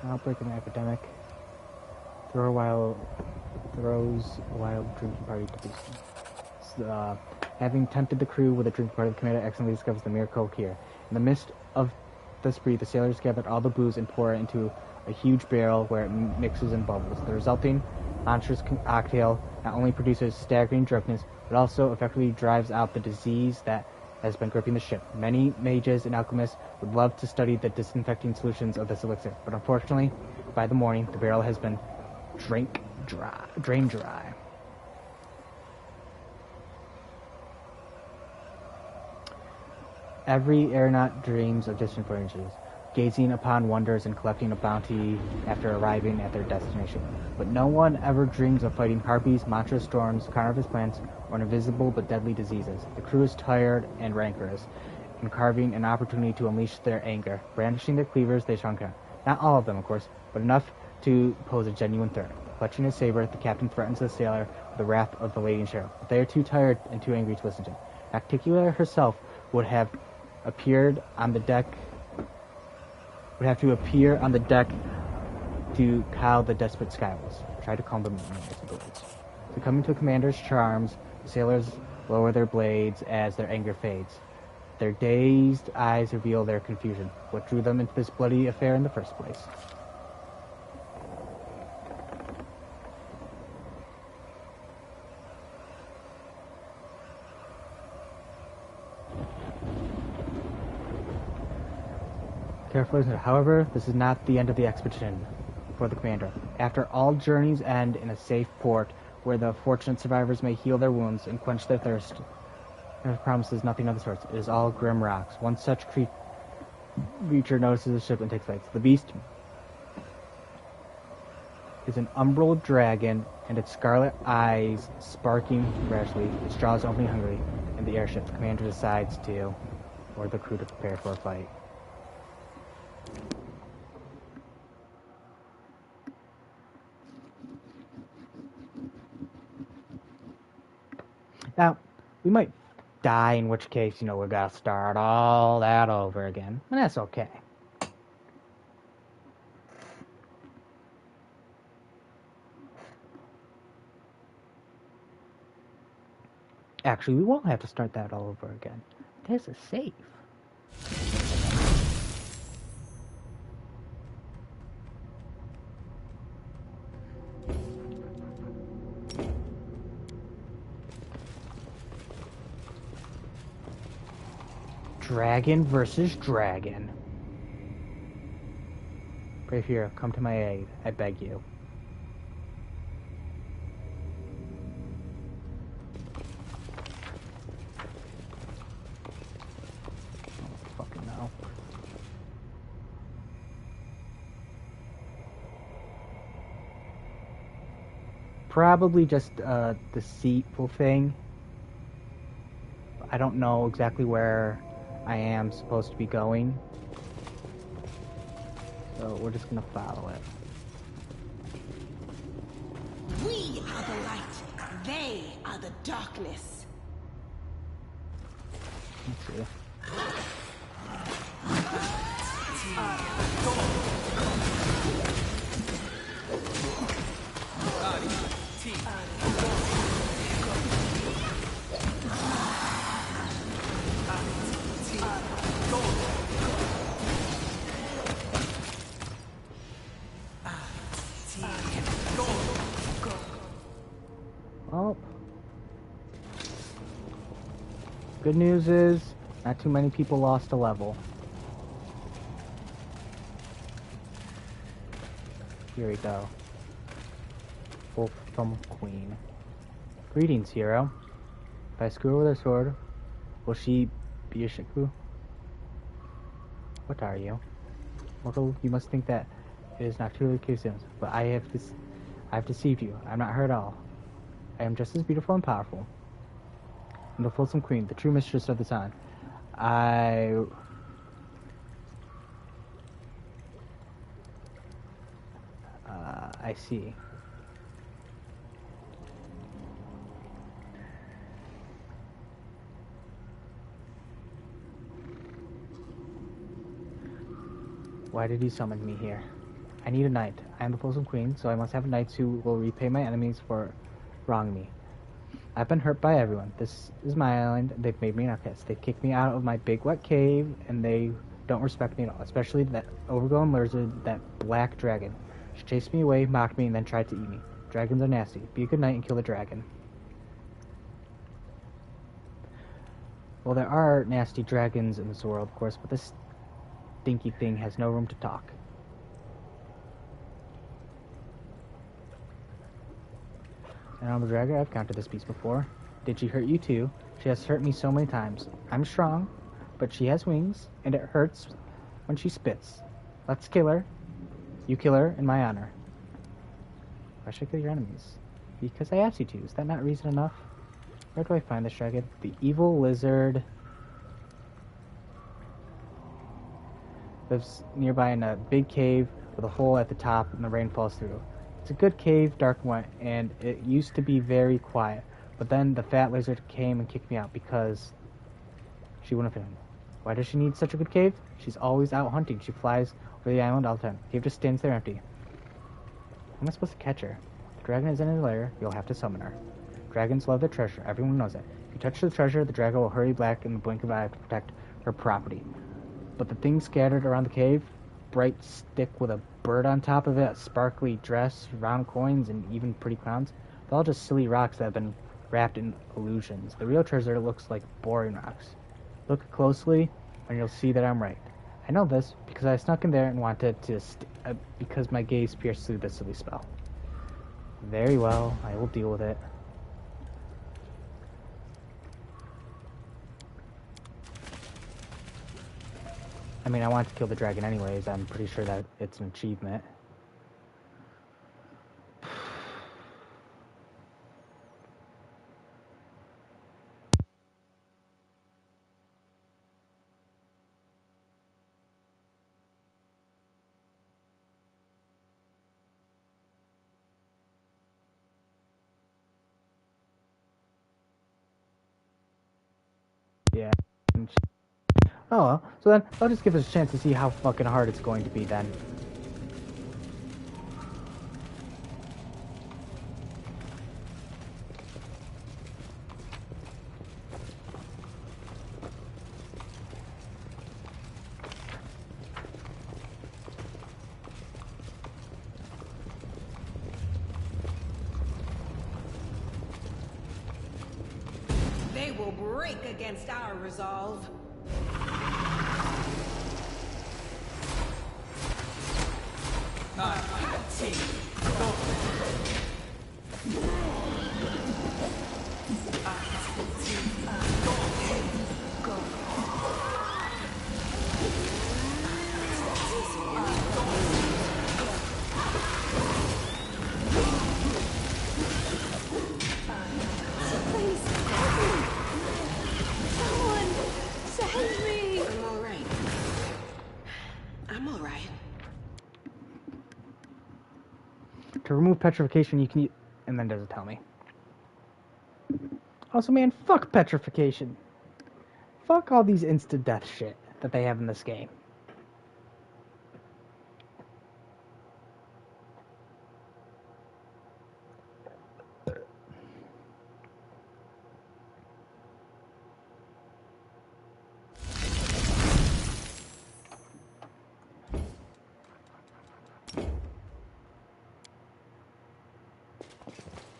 Outbreak of an epidemic. Throws a wild drinking party to feast. Having tempted the crew with a drinking party, the commander accidentally discovers the miracle here. In the midst of the spree, the sailors gathered all the booze and pour it into a huge barrel where it mixes and bubbles. The resulting monstrous cocktail not only produces staggering drunkenness, but also effectively drives out the disease that has been gripping the ship. Many mages and alchemists would love to study the disinfecting solutions of this elixir, but unfortunately, by the morning, the barrel has been drained dry. Every aeronaut dreams of distant voyages, gazing upon wonders and collecting a bounty after arriving at their destination. But no one ever dreams of fighting harpies, monstrous storms, carnivorous plants, or invisible but deadly diseases. The crew is tired and rancorous, and carving an opportunity to unleash their anger. Brandishing their cleavers, they shrunk out. Not all of them, of course, but enough to pose a genuine threat. Clutching his saber, the captain threatens the sailor with the wrath of the Lady in Shadow. But they are too tired and too angry to listen to him. Nocticula herself would have appeared on the deck to cow the desperate Skywolves. Try to calm them in. Succumbing to the commander's charms, the sailors lower their blades as their anger fades. Their dazed eyes reveal their confusion. What drew them into this bloody affair in the first place? However, this is not the end of the expedition for the commander. After all journeys end in a safe port where the fortunate survivors may heal their wounds and quench their thirst, it promises nothing of the sort. It is all grim rocks. One such creature notices the ship and takes flight. The beast is an umbral dragon, and its scarlet eyes sparking rashly, its jaws opening hungrily, and the airship. The commander decides to order the crew to prepare for a fight. Now, we might die, in which case, we gotta start all that over again, and that's okay. Actually, we won't have to start that all over again. There's a save. Dragon versus dragon. Brave hero, come to my aid. I beg you. Probably just a deceitful thing. I don't know exactly where I am supposed to be going. So we're just gonna follow it. We are the light. They are the darkness. Let's see. Well, good news is not too many people lost a level. Here we go. Wolfthumb Queen. Greetings, hero. If I screw her with a sword, will she be a Shiku? What are you? Mortal, you must think that it is nocturnally cousins, but I have deceived you. I am not her at all. I am just as beautiful and powerful. I'm the Folsom Queen, the true mistress of the sun. I see. Why did you summon me here? I need a knight. I am the Folsom Queen, so I must have knights who will repay my enemies for wronging me. I've been hurt by everyone. This is my island. They've made me an outcast. They've kicked me out of my big wet cave, and they don't respect me at all, especially that overgrown lizard, that black dragon. She chased me away, mocked me, and then tried to eat me. Dragons are nasty. Be a good knight and kill the dragon. Well, there are nasty dragons in this world, of course, but this stinky thing has no room to talk. And I'm a dragon. I've counted this beast before. Did she hurt you too? She has hurt me so many times. I'm strong, but she has wings, and it hurts when she spits. Let's kill her. You kill her in my honor. Why should I kill your enemies? Because I asked you to. Is that not reason enough? Where do I find this dragon? The evil lizard lives nearby in a big cave with a hole at the top, and the rain falls through. It's a good cave, dark and wet, and it used to be very quiet. But then the fat lizard came and kicked me out because she wouldn't fit in. Why does she need such a good cave? She's always out hunting. She flies over the island all the time. The cave just stands there empty. How am I supposed to catch her? The dragon is in her lair. You'll have to summon her. Dragons love their treasure. Everyone knows it. If you touch the treasure, the dragon will hurry back in the blink of an eye to protect her property. But the things scattered around the cave, bright stick with a bird on top of it, a sparkly dress, round coins, and even pretty crowns, they're all just silly rocks that have been wrapped in illusions. The real treasure looks like boring rocks. Look closely, and you'll see that I'm right. I know this because I snuck in there and wanted to because my gaze pierced through the silly spell. Very well, I will deal with it. I mean, I want to kill the dragon anyways. I'm pretty sure that it's an achievement. Yeah. Oh well. So then, I'll just give us a chance to see how fucking hard it's going to be then. They will break against our resolve. Save me! I'm alright. I'm alright. To remove petrification, you can and then doesn't tell me. Also, man, fuck petrification. Fuck all these instant death shit that they have in this game.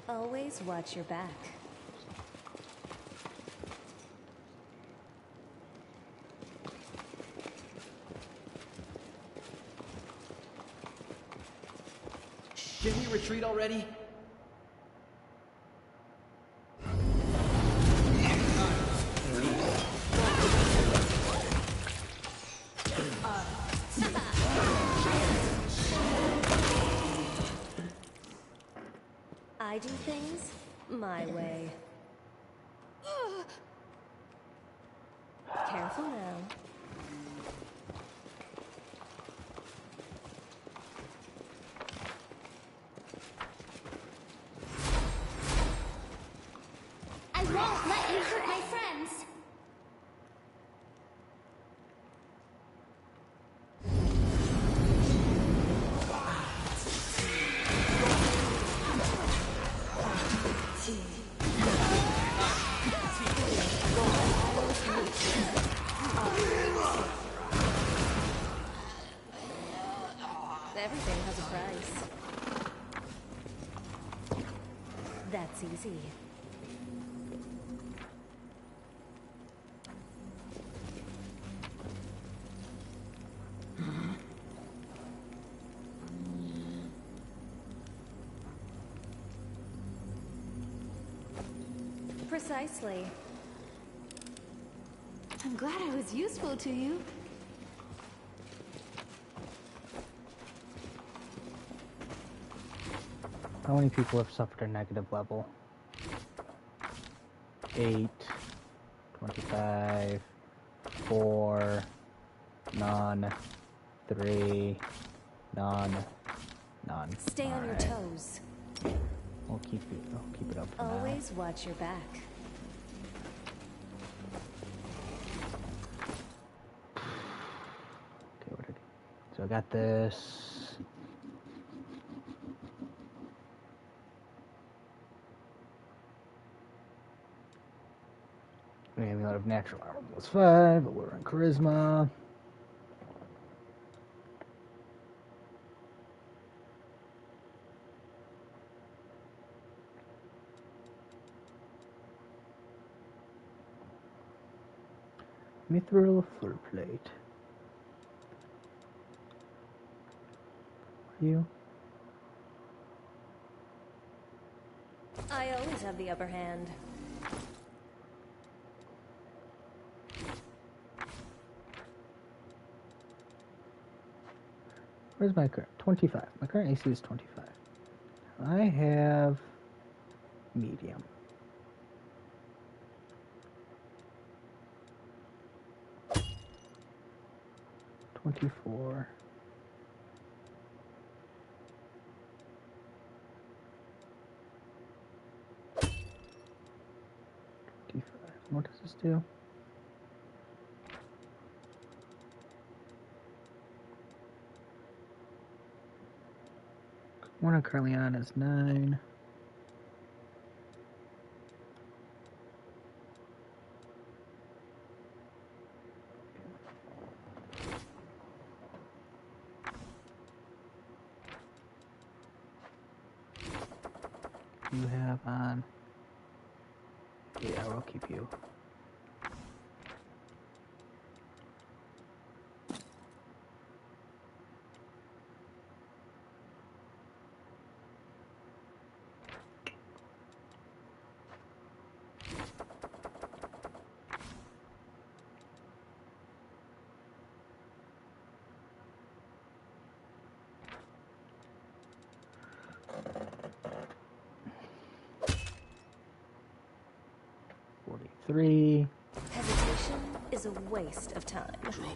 Always watch your back. Can we retreat already? I do things my way. Careful now. I won't let you hurt my friends! Everything has a price. That's easy. Precisely. I'm glad I was useful to you. How many people have suffered a negative level? 8, 25, 4, none, 3, none, none. Stay on your toes. I'll keep it up for now. Always watch your back. Okay, what did I do? So I got this. Maybe out of natural armor +5, but we're on charisma. Mithril full plate. You? I always have the upper hand. Where's my current? 25. My current AC is 25. I have medium. $24. What does this do? One I'm currently on is 9. You have on. Yeah, we'll keep you. Three. Hesitation is a waste of time. Trouble?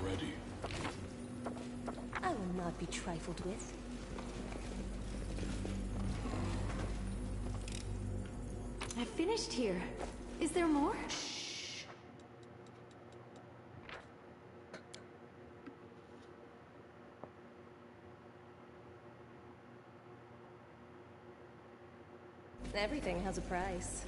Ready. I will not be trifled with. I finished here. Is there more? Everything has a price.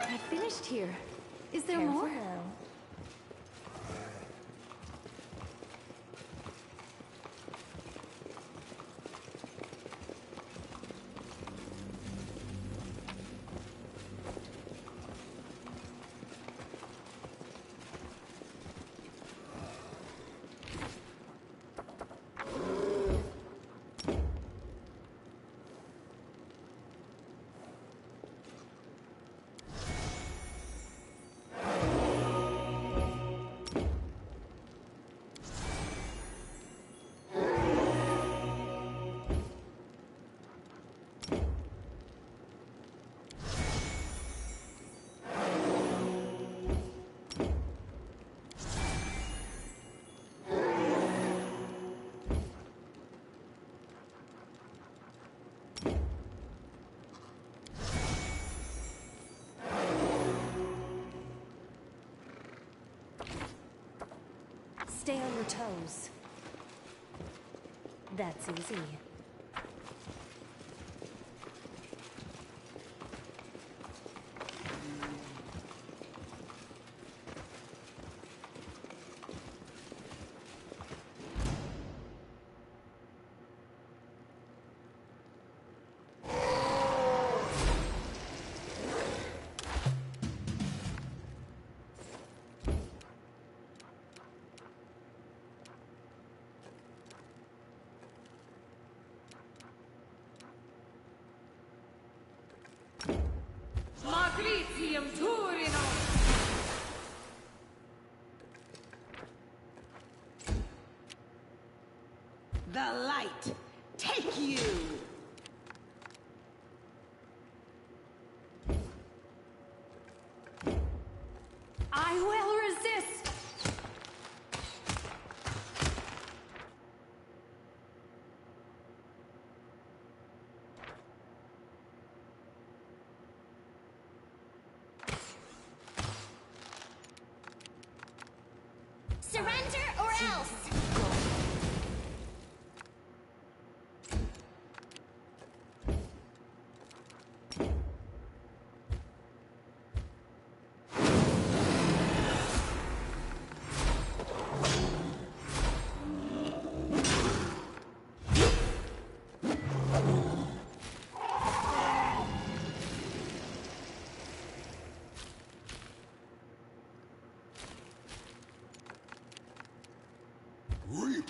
I finished here. Is there Careful more? now. Stay on your toes. That's easy. The light, take you! I will resist! Surrender or else!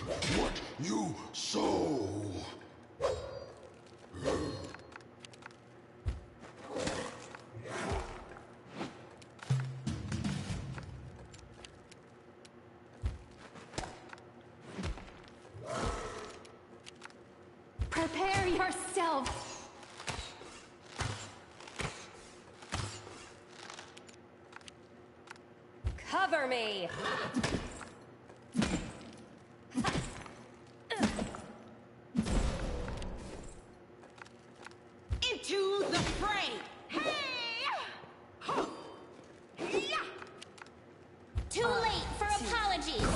reap what you sow. Prepare yourself! Cover me! Into the fray! Too late for apologies.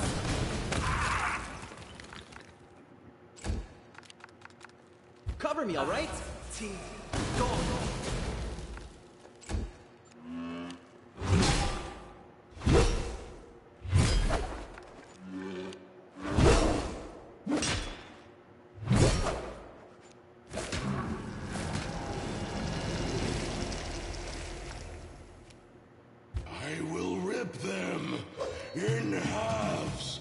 Cover me, all right? Go. I will rip them in halves.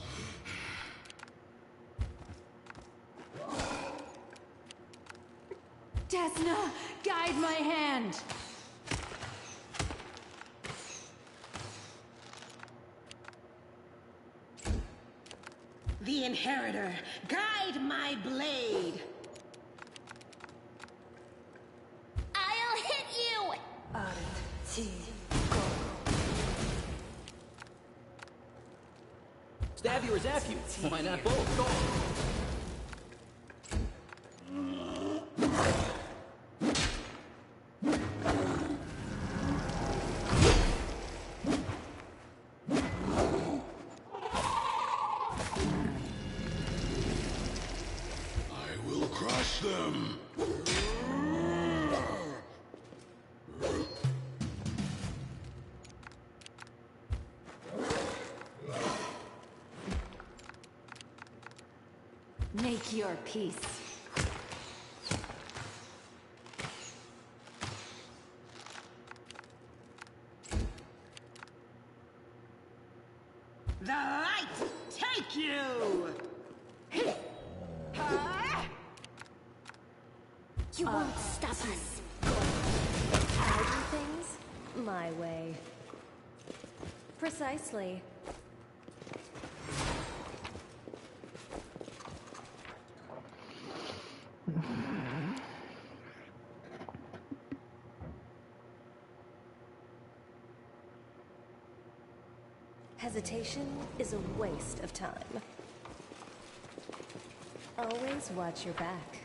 Desna, guide my hand! The Inheritor, guide my blade! I'll hit you! Stab you or zap you. Why not both? Go. I will crush them. Make your peace. The light take you! You won't stop us. I do things my way. Precisely. Hesitation is a waste of time. Always watch your back.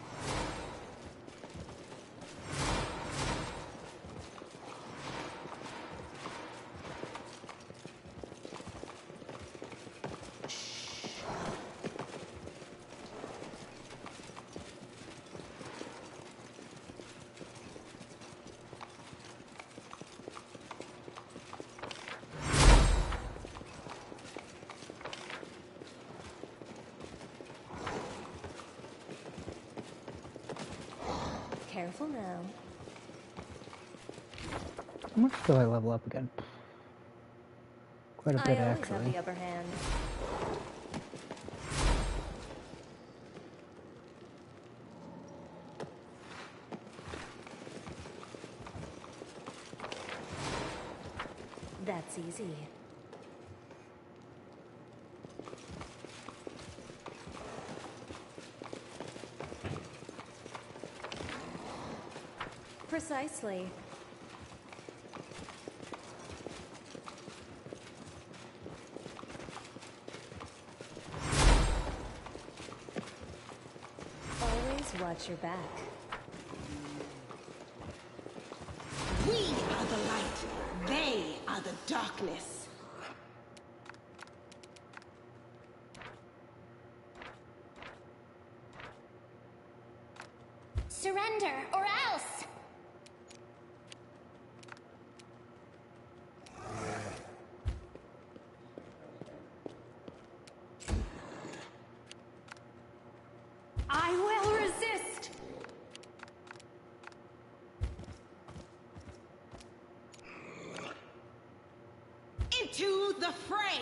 Careful now. How much do I level up again? Quite a bit, I always actually. have the upper hand. That's easy. Precisely. Always watch your back. We are the light. They are the darkness. Surrender, or else! I will resist! Into the fray!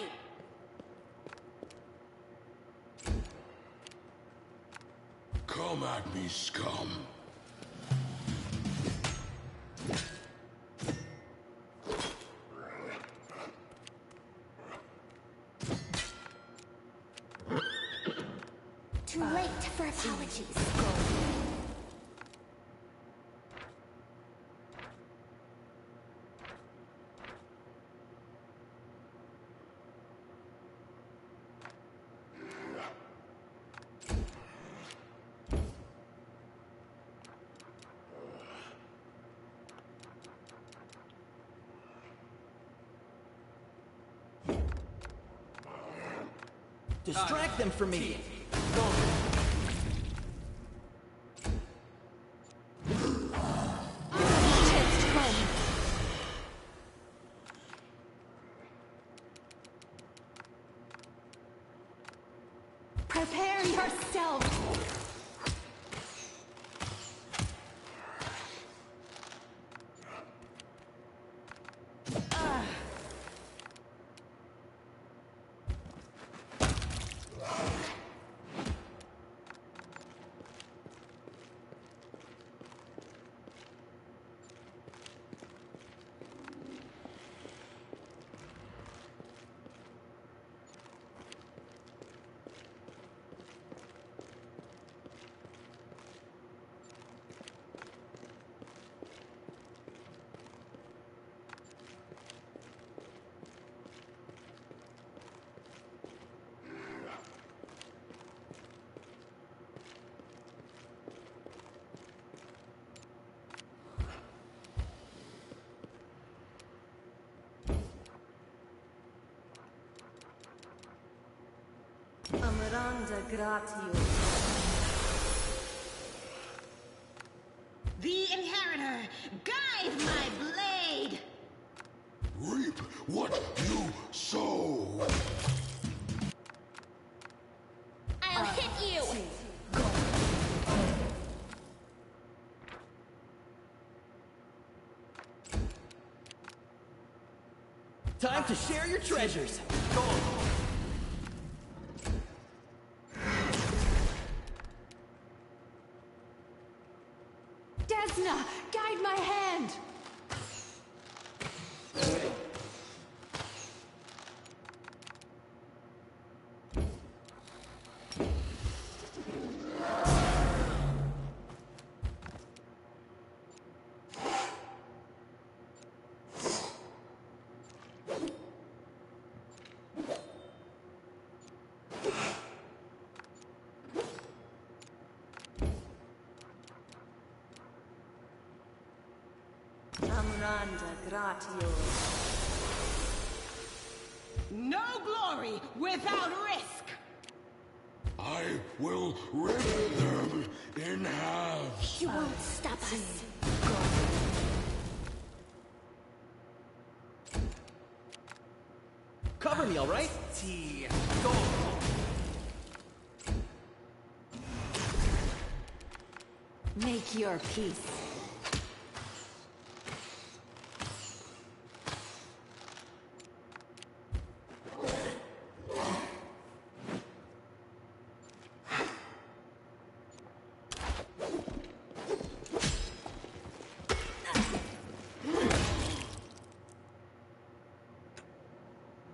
Come at me, scum. Too late for apologies. Distract them from me. Prepare yourself! Amaranda gratio. The Inheritor, guide my blade! Reap what you sow. I'll hit you! Time to share your treasures. Desna, guide my hand! Amaranda gratio. No glory without risk! I will rip them in halves. You won't stop us. Cover me, all right? Go. Make your peace.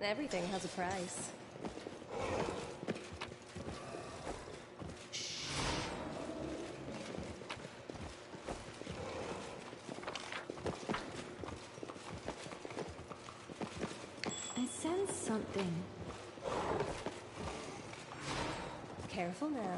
Everything has a price. I sense something. Careful now.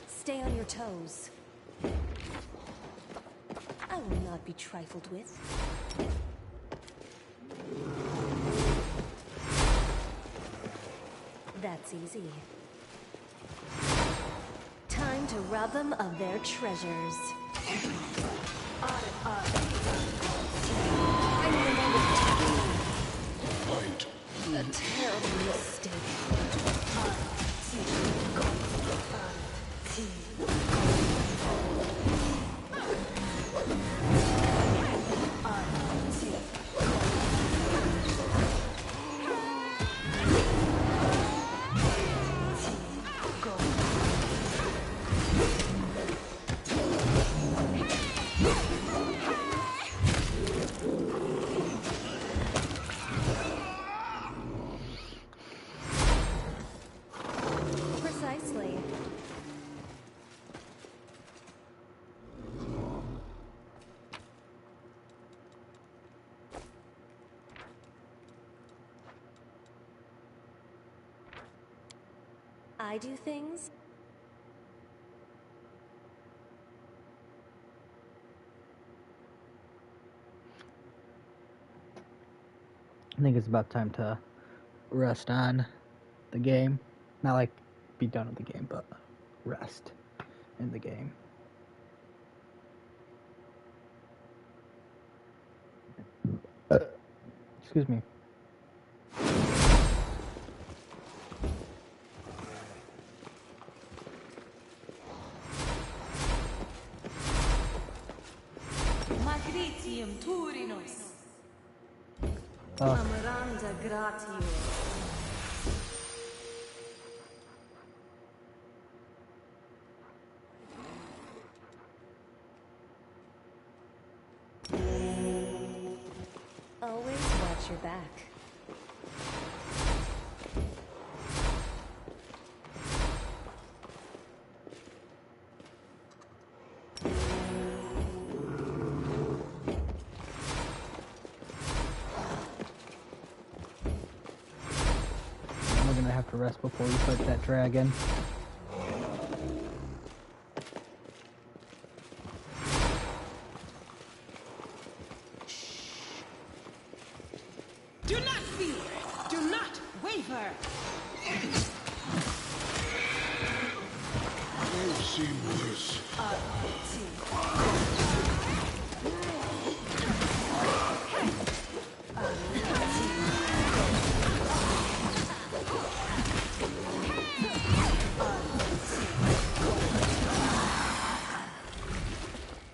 Stay on your toes. I will not be trifled with. That's easy. Time to rob them of their treasures. I remember Fight. a terrible mistake. I do things? I think it's about time to rest on the game. Not like be done with the game, but rest in the game. Excuse me. Magritium Turinos. Amaranda Gratio. Always watch your back. We're gonna have to rest before we fight that dragon. Do not fear. Do not waver. I've seen worse.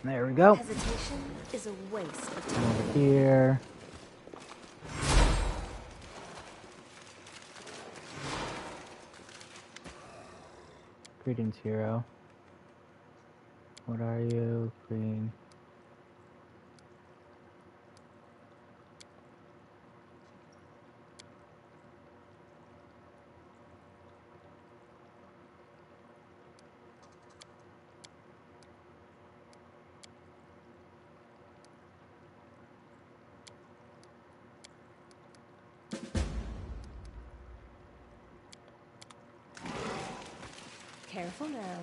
There we go. Hesitation is a waste of time. Over here. Greetings, hero. What are you? Green. Careful now.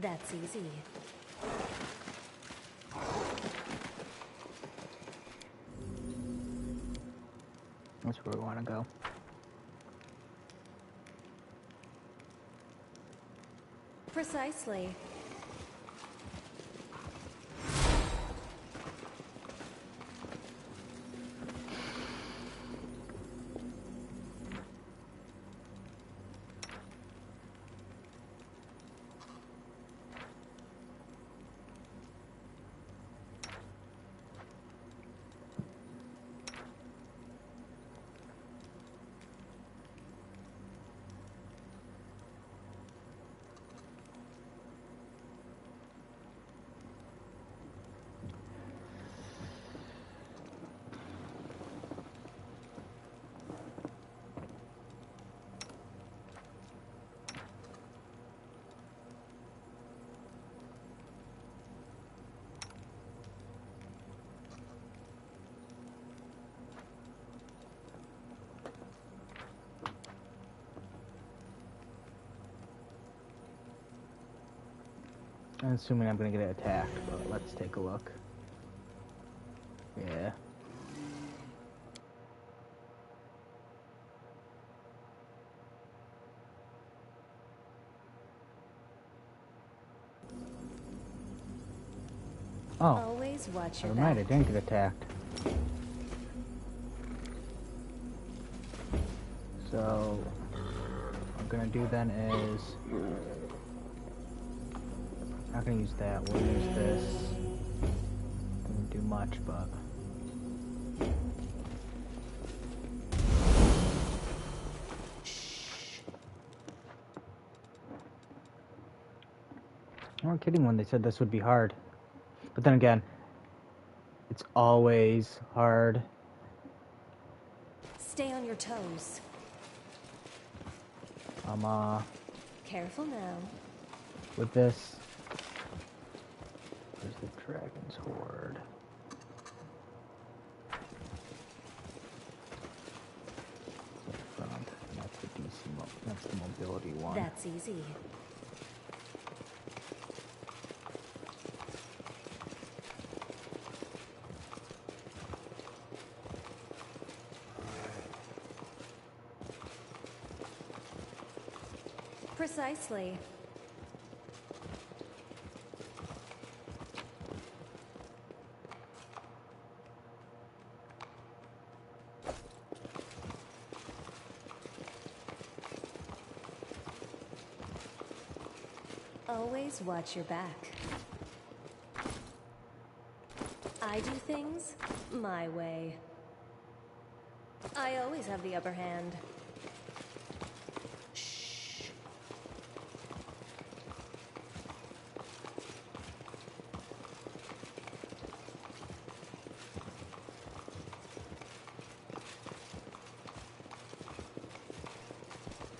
That's easy. That's where we want to go. Precisely. I'm assuming I'm gonna get attacked, but let's take a look. Yeah. Oh. Always watch your Never mind, I back. didn't get attacked. So, what I'm gonna do then is... Not gonna use that, we'll use this. Doesn't do much, but... I'm not kidding when they said this would be hard. But then again, it's always hard. Stay on your toes. I'm Careful now. with this. There's the dragon's horde. The front, and that's the that's the mobility one. That's easy. Precisely. Always watch your back. I do things my way. I always have the upper hand.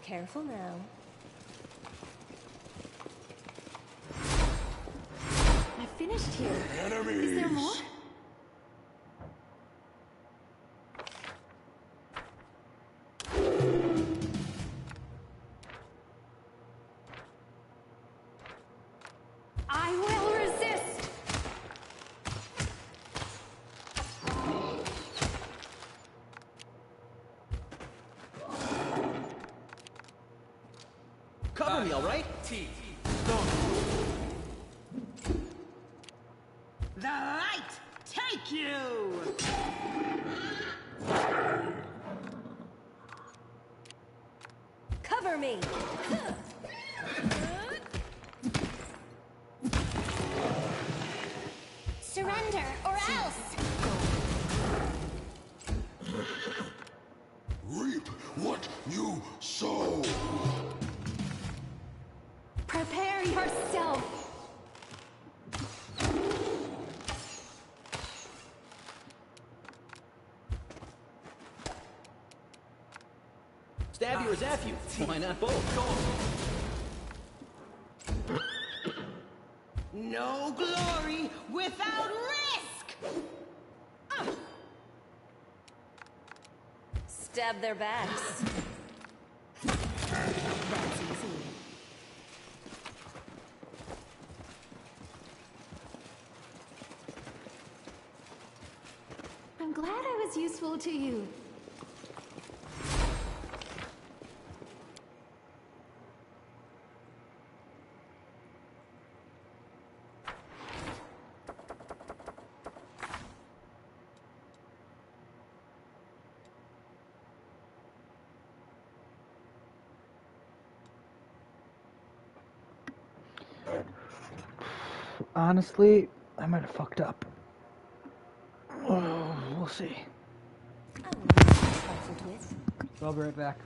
Careful now. I finished here. Enemies! Is there more? I will resist! Cover me, all right? The light take you! Cover me! Surrender, or else! Reap what you sow! Prepare yourself! Stab you or zap you. Why not both? No glory without risk! Stab their backs. That's easy. I'm glad I was useful to you. Honestly, I might have fucked up. Oh, we'll see. So I'll be right back.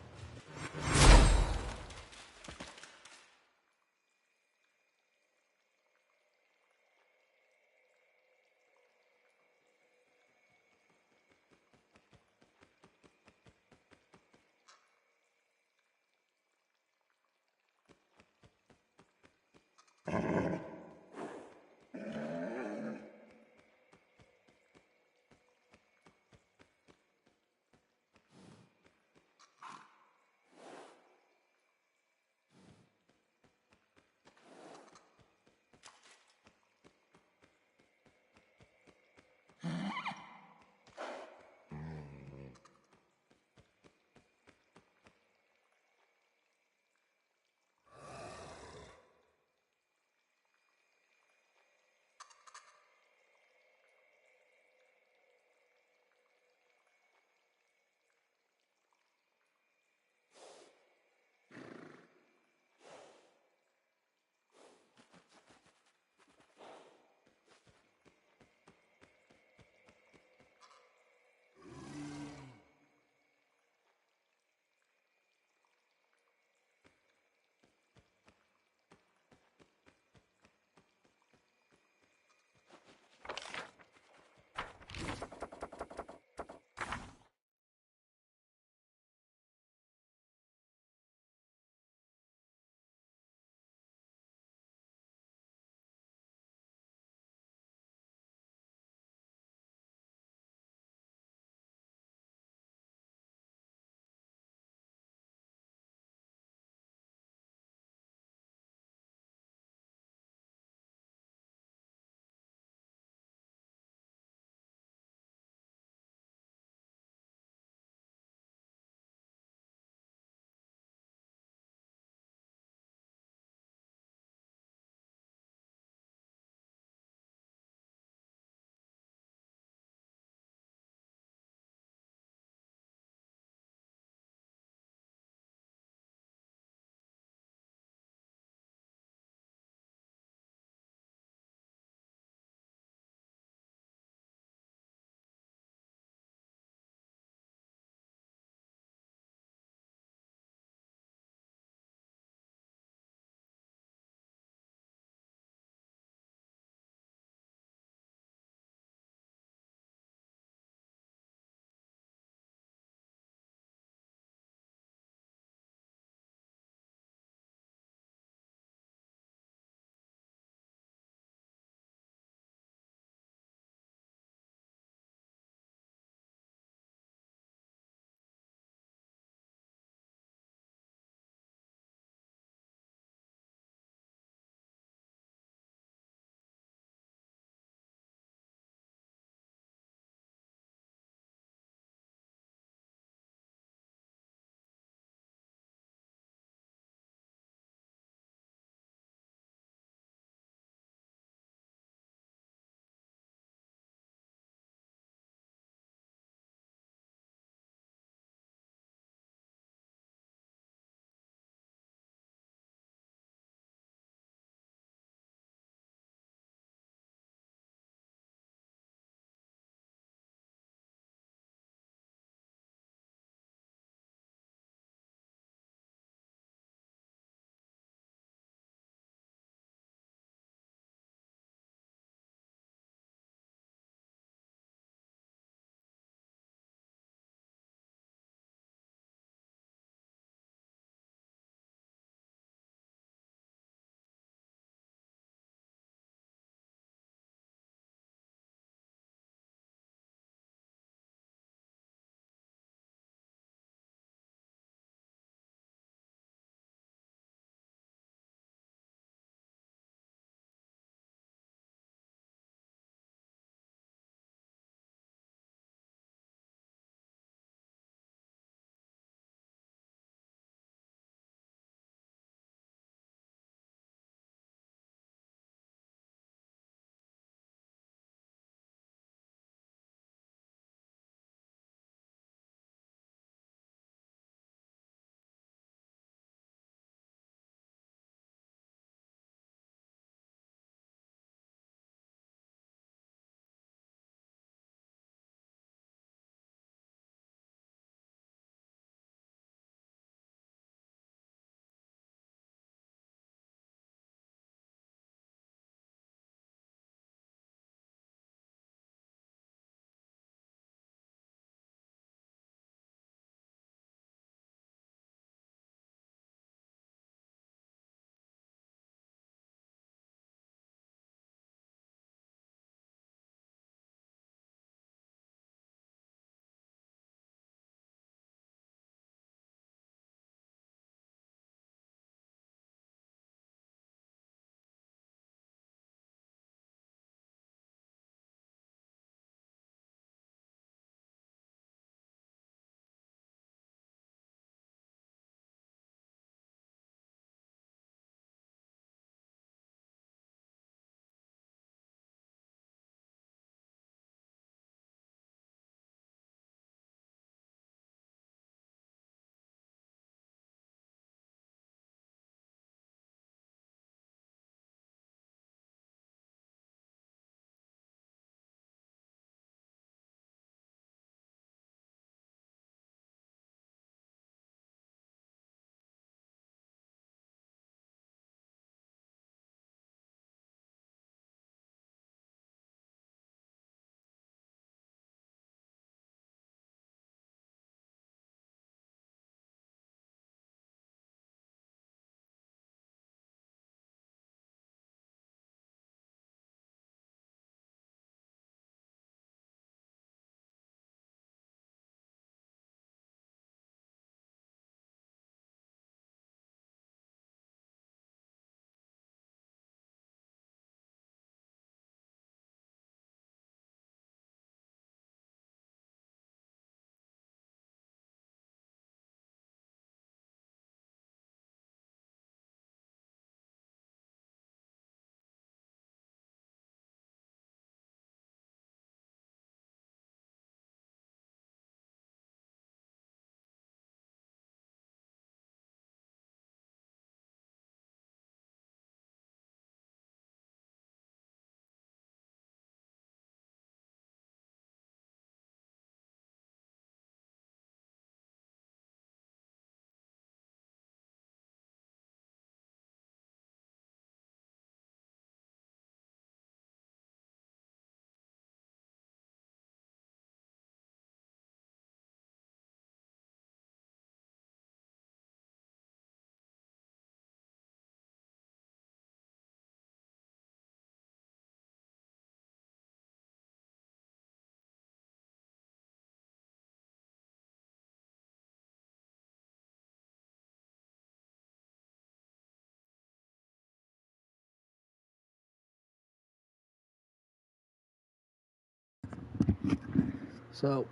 So,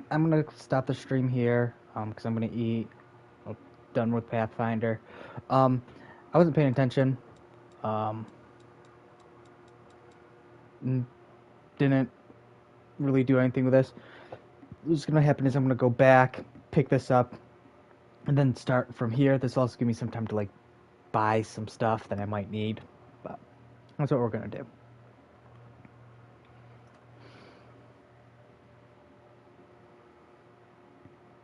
I'm gonna stop the stream here, because I'm gonna eat. I'm done with Pathfinder. I wasn't paying attention. Didn't really do anything with this. What's gonna happen is I'm gonna go back, pick this up, and then start from here. This will also give me some time to like buy some stuff that I might need. But that's what we're gonna do.